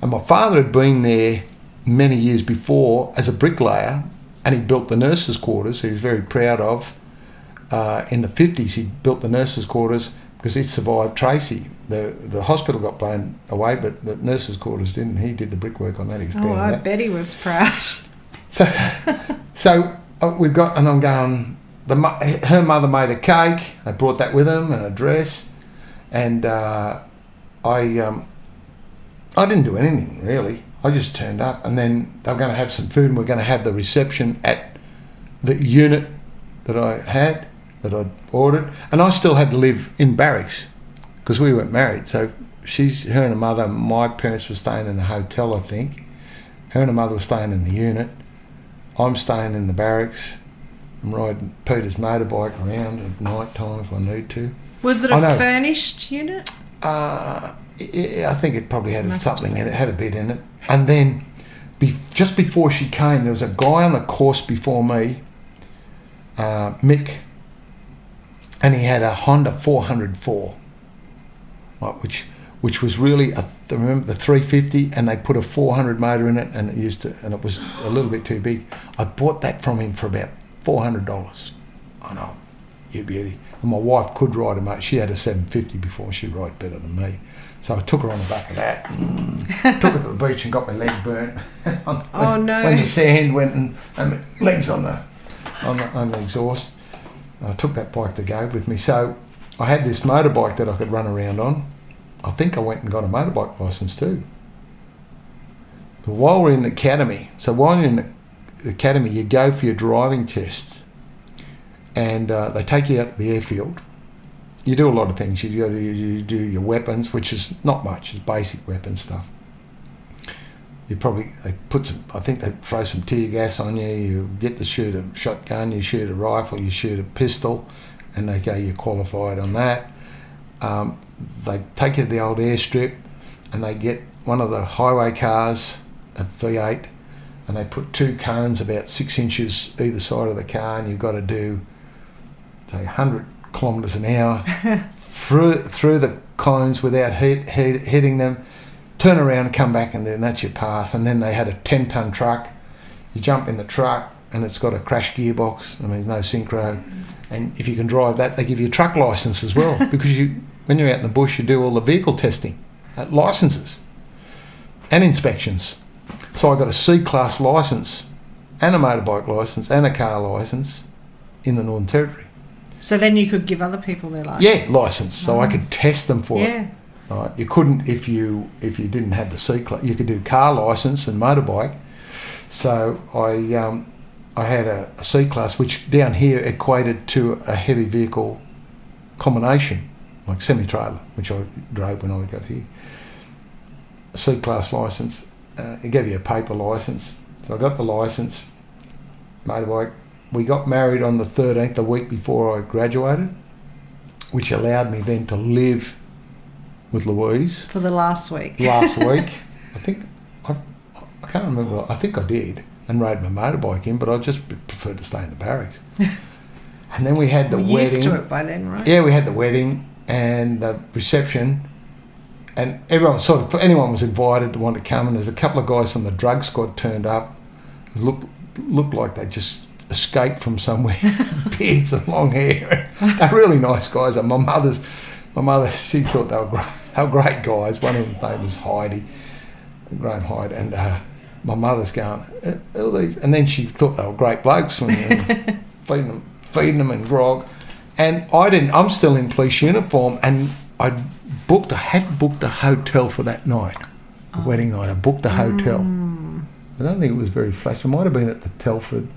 And my father had been there many years before as a bricklayer, and he built the nurses' quarters. He was very proud of. In the 50s, he built the nurses' quarters because it survived Tracy. The hospital got blown away, but the nurses' quarters didn't. He did the brickwork on that. He was proud of I that. bet he was proud. So we've got, and I'm going, her mother made a cake. They brought that with them and a dress. And I didn't do anything, really. I just turned up, and then they were going to have some food, and we're going to have the reception at the unit that I'd ordered. And I still had to live in barracks because we weren't married. So her and her mother, my parents were staying in a hotel, I think. Her and her mother were staying in the unit. I'm staying in the barracks. I'm riding Peter's motorbike around at night time if I need to. Was it a furnished unit? I think it probably had something in it. It had a bit in it. And then just before she came, there was a guy on the course before me, Mick, and he had a Honda 404, right, which was really remember the 350, and they put a 400 motor in it, and it was a little bit too big. I bought that from him for about $400. I know, you beauty. And my wife could ride a motor. She had a 750 before. She'd ride better than me. So I took her on the back of that, took her to the beach and got my legs burnt. Oh no! When the sand went and my legs on the exhaust. I took that bike to go with me. So I had this motorbike that I could run around on. I think I went and got a motorbike licence too. But while we're in the academy, the academy, you go for your driving test, and they take you out to the airfield. You do a lot of things. You do your weapons, which is not much. It's basic weapon stuff. They throw some tear gas on you. You get to shoot a shotgun, you shoot a rifle, you shoot a pistol, and they go, you're qualified on that. They take you to the old airstrip, and they get one of the highway cars, a V8, and they put two cones about 6 inches either side of the car, and you've got to do, say, 100 kilometres an hour through the cones without hitting them. Turn around and come back, and then that's your pass. And then they had a 10-ton truck. You jump in the truck, and it's got a crash gearbox. I mean, no synchro. And if you can drive that, they give you a truck licence as well. Because when you're out in the bush, you do all the vehicle testing, licences and inspections. So I got a C-class licence and a motorbike licence and a car licence in the Northern Territory. So then you could give other people their licence? Yeah, licence. So I could test them for it. Yeah. Right. You couldn't if you didn't have the C-class. You could do car licence and motorbike. So I had a C-class, which down here equated to a heavy vehicle combination, like semi-trailer, which I drove when I got here. A C-class licence. It gave you a paper licence. So I got the licence, motorbike. We got married on the 13th, the week before I graduated, which allowed me then to live with Louise. For the last week. I think, I can't remember, I think I did, and rode my motorbike in, but I just preferred to stay in the barracks. And then we had the wedding. Used to it by then, right? Yeah, we had the wedding and the reception, and anyone was invited to want to come, and there's a couple of guys from the drug squad turned up, who looked like they just escaped from somewhere, beards and long hair. They're really nice guys. And my mother, she thought they were great guys. One of them name was Graham Hyde, and my mother's going, all these, and then she thought they were great blokes, and feeding them and grog. And I'm still in police uniform, and I had booked a hotel for that night, the wedding night. I booked a hotel. I don't think it was very flash. It might have been at the Telford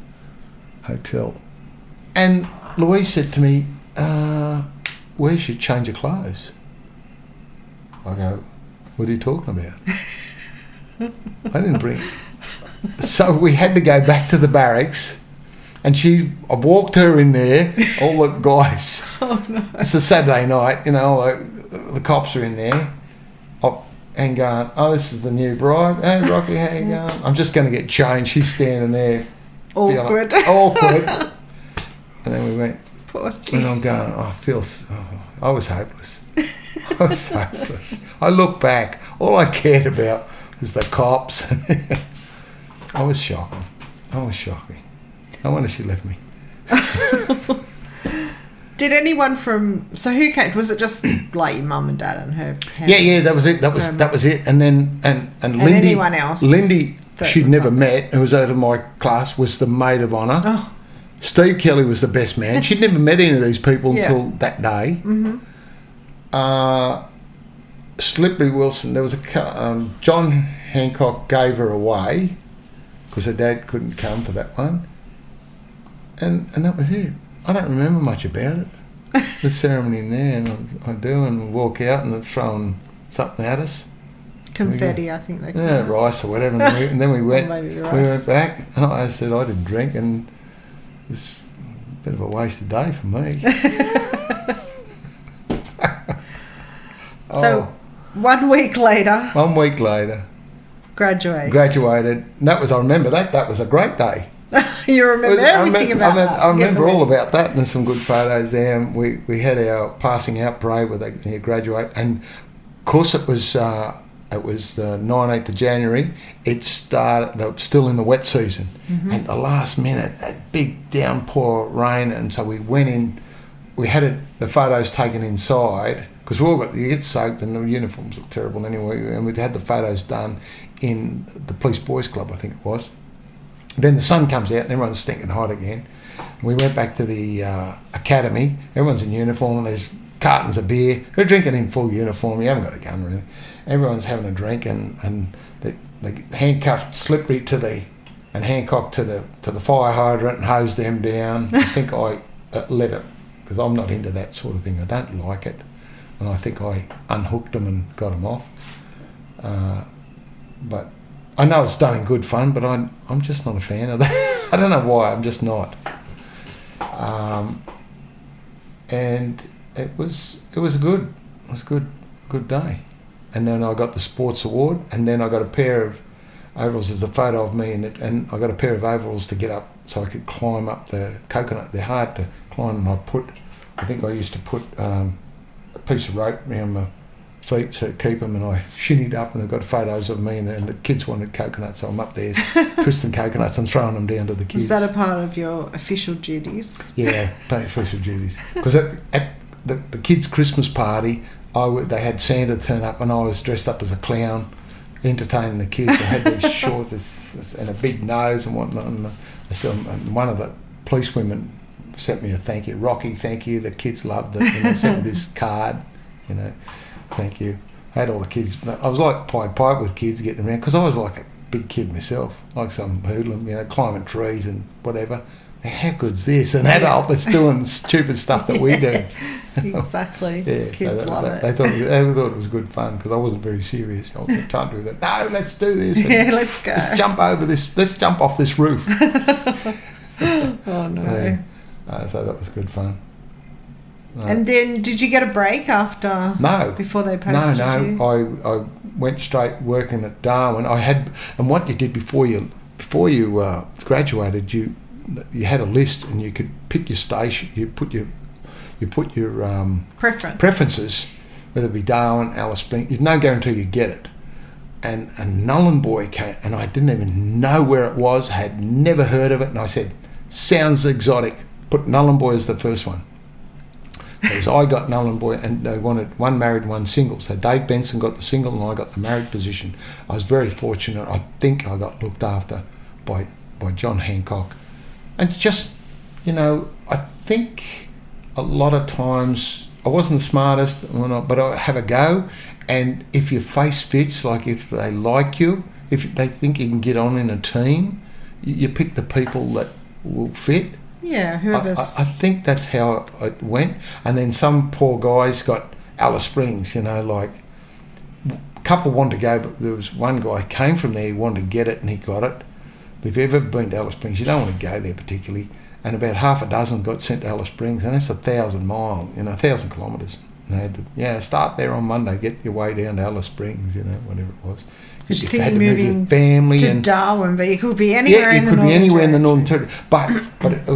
Hotel. And Louise said to me, where's your change of clothes? I go, what are you talking about? I didn't bring it. So we had to go back to the barracks, and I walked her in there, all the guys. Oh no. It's a Saturday night, the cops are in there, and going, oh, this is the new bride. Hey, Rocky, how you going? I'm just going to get changed. She's standing there Awkward. Awkward. And then we went, Poor thing. and I'm going, I was hopeless. I was hopeless. I look back, all I cared about was the cops. I was shocking. No wonder she left me. Did anyone so who came? Was it just like your mum and dad and her parents? Yeah, that was it. That was it. And then and Lindy, anyone else? Lindy, she'd was never up met, who was out of my class, was the maid of honour. Oh. Steve Kelly was the best man. She'd never met any of these people Yeah. until that day. Slippery Wilson, there was John Hancock gave her away because her dad couldn't come for that one. And that was it. I don't remember much about it. The ceremony in there, and I do, and we walk out and they're throwing something at us. Confetti, I think they call Yeah, it. rice or whatever. And then we went. Maybe We rice. went back, and I said I didn't drink, and it was a bit of a wasted day for me. So 1 week later, 1 week later, graduated. And that was, I remember that was a great day. You remember everything about that. I remember all about that, and there's some good photos there. And we had our passing out parade where they graduate, and of course it was the 19th of January. It started. They were still in the wet season, and the last minute, that big downpour rain, and so we went in. We had the photos taken inside because you get soaked and the uniforms look terrible anyway. And we had the photos done in the Police Boys Club, I think it was. Then the sun comes out and everyone's stinking hot again. We went back to the academy. Everyone's in uniform and there's cartons of beer. We're drinking in full uniform. You haven't got a gun really. Everyone's having a drink and they handcuffed Slippery and Hancock to the fire hydrant and hosed them down. I think I let it, because I'm not into that sort of thing. I don't like it. And I think I unhooked them and got them off. But I know it's done in good fun, but I'm just not a fan of that. I don't know why, I'm just not. And it was a good day. And then I got the sports award, and then I got a pair of overalls. There's a photo of me in it, and I got a pair of overalls to get up so I could climb up the coconut. They're hard to climb, and I think I used to put a piece of rope around my feet to keep them, and I shinnied up, and I've got photos of me, and the kids wanted coconuts, so I'm up there twisting coconuts and throwing them down to the kids. Was that a part of your official duties? Yeah, official duties. Because at the kids' Christmas party, they had Santa turn up, and I was dressed up as a clown, entertaining the kids. I had these shorts and a big nose and whatnot. And one of the police women sent me a thank you, Rocky, thank you. The kids loved it, and they sent me this card, thank you. I had all the kids. I was like Pied Pipe with kids getting around, because I was like a big kid myself, like some hoodlum, climbing trees and whatever. How good's this? An adult that's doing stupid stuff that we do. Exactly. Yeah, Kids love it. They thought it was good fun, because I wasn't very serious. I can't do that. No, let's do this. Yeah, let's go. Let's jump over this. Let's jump off this roof. Oh no. Yeah. So that was good fun. And then, did you get a break after? No. Before they posted you? No. I went straight working at Darwin. And what you did before you graduated, you had a list, and you could pick your station. You put your preferences, whether it be Darwin, Alice Springs. There's no guarantee you get it. And Nhulunbuy came, and I didn't even know where it was. Had never heard of it, and I said, "Sounds exotic." Put Nhulunbuy as the first one. So I got Nhulunbuy, and they wanted one married, one single. So Dave Benson got the single, and I got the married position. I was very fortunate. I think I got looked after by John Hancock. And just, I think a lot of times I wasn't the smartest, but I have a go. And if your face fits, like if they like you, if they think you can get on in a team, you pick the people that will fit. Yeah, whoever's... I think that's how it went. And then some poor guys got Alice Springs, like a couple wanted to go, but there was one guy came from there, he wanted to get it, and he got it. But if you've ever been to Alice Springs, you don't want to go there particularly. And about half a dozen got sent to Alice Springs, and that's 1,000 miles, 1,000 kilometres. And they had to, start there on Monday, get your way down to Alice Springs, whatever it was. Because you if think had you're to move moving your family to and Darwin, but you could be anywhere in the northern it could be anywhere in the Territory. Northern Territory. But it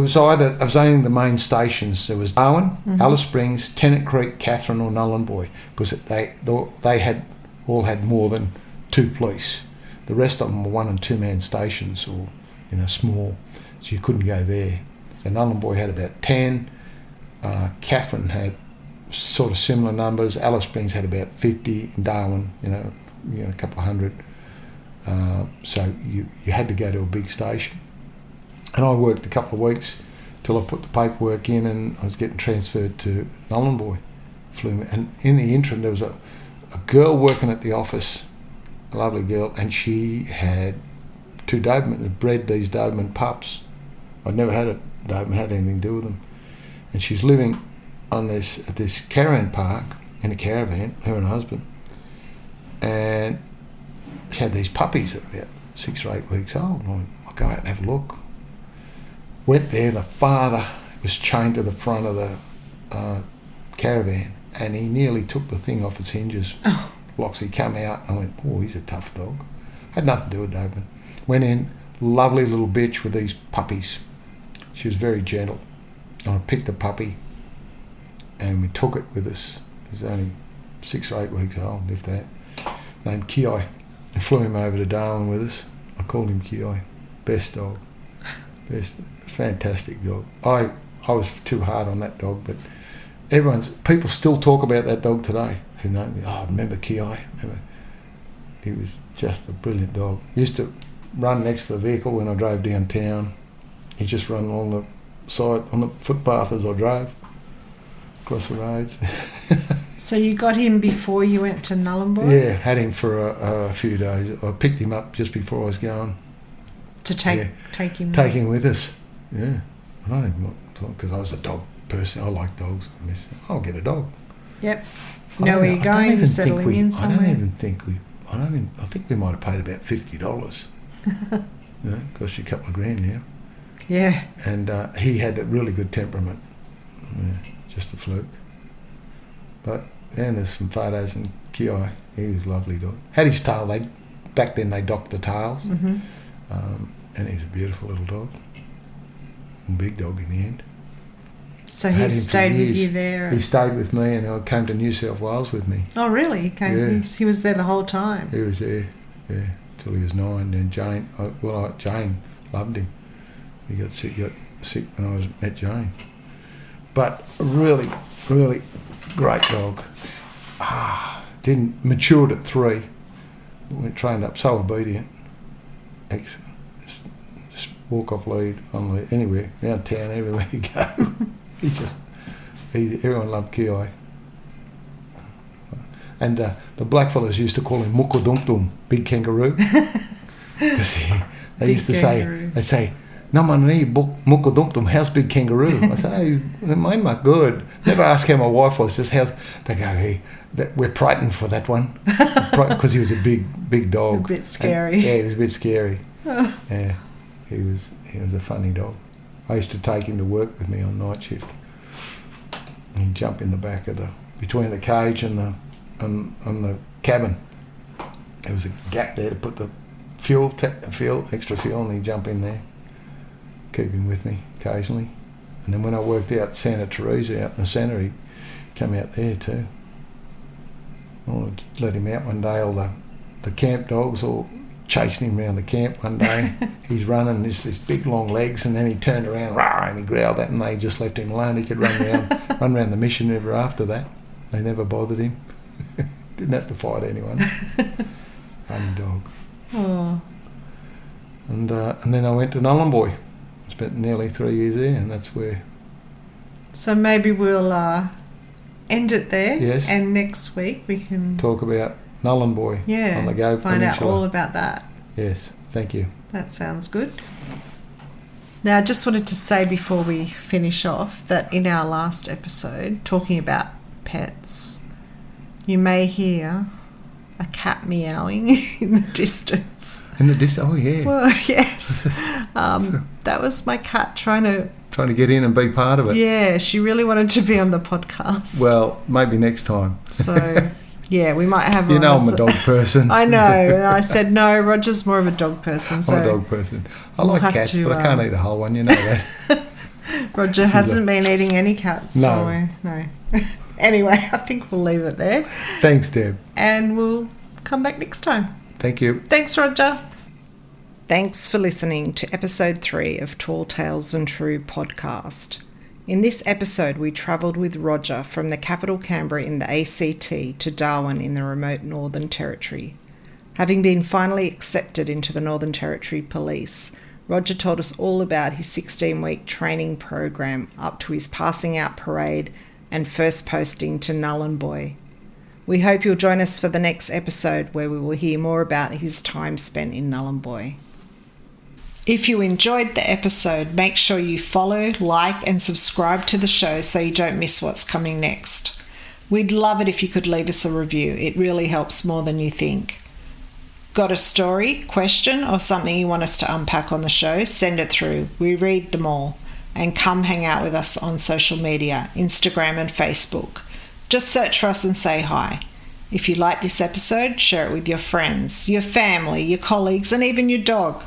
was only the main stations. There was Darwin, Alice Springs, Tennant Creek, Katherine, or Nhulunbuy, because they had all had more than 2 police. The rest of them were 1 and 2 man stations, or small, so you couldn't go there. So Nhulunbuy had about 10. Katherine had sort of similar numbers. Alice Springs had about 50. And Darwin, a couple of hundred. So you had to go to a big station. And I worked a couple of weeks till I put the paperwork in, and I was getting transferred to Nhulunbuy. Flew me. And in the interim, there was a girl working at the office, a lovely girl, and she had 2 Doberman, bred these Doberman pups. I'd never had a Doberman, had anything to do with them. And she was living at this caravan park in a caravan, her and her husband. And she had these puppies that were about 6 or 8 weeks old. And I'll go out and have a look. Went there, the father was chained to the front of the caravan, and he nearly took the thing off its hinges. Oh. Bloxy came out, and I went, oh, he's a tough dog. Had nothing to do with Doberman. Went in, lovely little bitch with these puppies. She was very gentle. And I picked the puppy, and we took it with us. He was only 6 or 8 weeks old, if that. Named Kiai. And flew him over to Darwin with us. I called him Kiai. Best dog. Best, fantastic dog. I was too hard on that dog, but people still talk about that dog today. Who know me? Oh, remember Kiai? He was just a brilliant dog. He used to run next to the vehicle when I drove downtown. He just run along the side, on the footpath as I drove across the roads. So you got him before you went to Nhulunbuy? Yeah, had him for a few days. I picked him up just before I was going. To take him Take him with us. Yeah. I don't even, because I was a dog person. I like dogs. I'll get a dog. Yep. You know where you're going, you're settling in somewhere. I think we might have paid about $50. Cost you a couple of grand now. Yeah. And he had a really good temperament. Yeah, just a fluke. But there's some photos in Kiai. He was a lovely dog. Had his tail. Back then they docked the tails. Mm-hmm. And he's a beautiful little dog. And big dog in the end. So he stayed with you there? He stayed with me, and I came to New South Wales with me. Oh, really? He came. Yeah. He was there the whole time? He was there, yeah, till he was 9. Then Jane loved him. He got sick when I met Jane. But really, really great dog. Matured at 3. Went trained up, so obedient. Excellent. Just walk off lead, on lead, anywhere, around town, everywhere you go. Everyone loved Kiai. And the blackfellas used to call him Mukadumtum, big kangaroo. Because they used to say, Namani Mukadumtum, how's big kangaroo? I say, oh, mine not good. Never ask how my wife was, just how they go, hey, we're frightened for that one. Because he was a big dog. A bit scary. He was a bit scary. Yeah, he was a funny dog. I used to take him to work with me on night shift. He'd jump in the back of between the cage and the cabin. There was a gap there to put the extra fuel, and he'd jump in there. Keep him with me occasionally. And then when I worked out Santa Teresa out in the centre, he'd come out there too. I'd let him out one day, all the camp dogs all chasing him around the camp one day. He's running, these big long legs, and then he turned around, rah, and he growled at them, and they just left him alone. He could run around the mission ever after that. They never bothered him. Didn't have to fight anyone. Funny dog. Oh. And then I went to Nhulunbuy. Spent nearly 3 years there, and that's where... So maybe we'll end it there. Yes. And next week we can... talk about Nhulunbuy on the Go find Peninsula. out all about that. Yes, thank you. That sounds good. Now, I just wanted to say before we finish off that in our last episode, talking about pets, you may hear a cat meowing in the distance. In the distance? Oh, yeah. Well, yes. That was my cat trying to get in and be part of it. Yeah, she really wanted to be on the podcast. Well, maybe next time. So Yeah, we might have. You know I'm a dog person. I know. I said no. Roger's more of a dog person. So I'm a dog person. I like cats, but I can't eat a whole one. You know that. Roger hasn't been eating any cats. No. So no. Anyway, I think we'll leave it there. Thanks, Deb. And we'll come back next time. Thank you. Thanks, Roger. Thanks for listening to episode 3 of Tall Tales and True podcast. In this episode, we travelled with Roger from the capital Canberra in the ACT to Darwin in the remote Northern Territory. Having been finally accepted into the Northern Territory Police, Roger told us all about his 16-week training program up to his passing out parade and first posting to Nhulunbuy. We hope you'll join us for the next episode where we will hear more about his time spent in Nhulunbuy. If you enjoyed the episode, make sure you follow, like and subscribe to the show so you don't miss what's coming next. We'd love it if you could leave us a review. It really helps more than you think. Got a story, question or something you want us to unpack on the show? Send it through. We read them all. And come hang out with us on social media, Instagram and Facebook. Just search for us and say hi. If you like this episode, share it with your friends, your family, your colleagues and even your dog.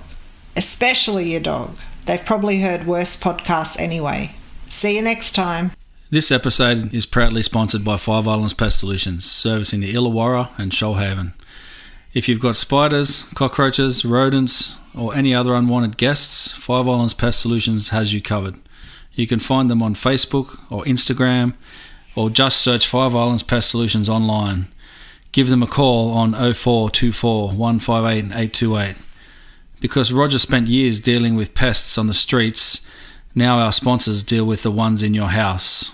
Especially your dog. They've probably heard worse podcasts anyway. See you next time. This episode is proudly sponsored by Five Islands Pest Solutions, servicing the Illawarra and Shoalhaven. If you've got spiders, cockroaches, rodents, or any other unwanted guests, Five Islands Pest Solutions has you covered. You can find them on Facebook or Instagram, or just search Five Islands Pest Solutions online. Give them a call on 0424 158 828. Because Roger spent years dealing with pests on the streets, now our sponsors deal with the ones in your house.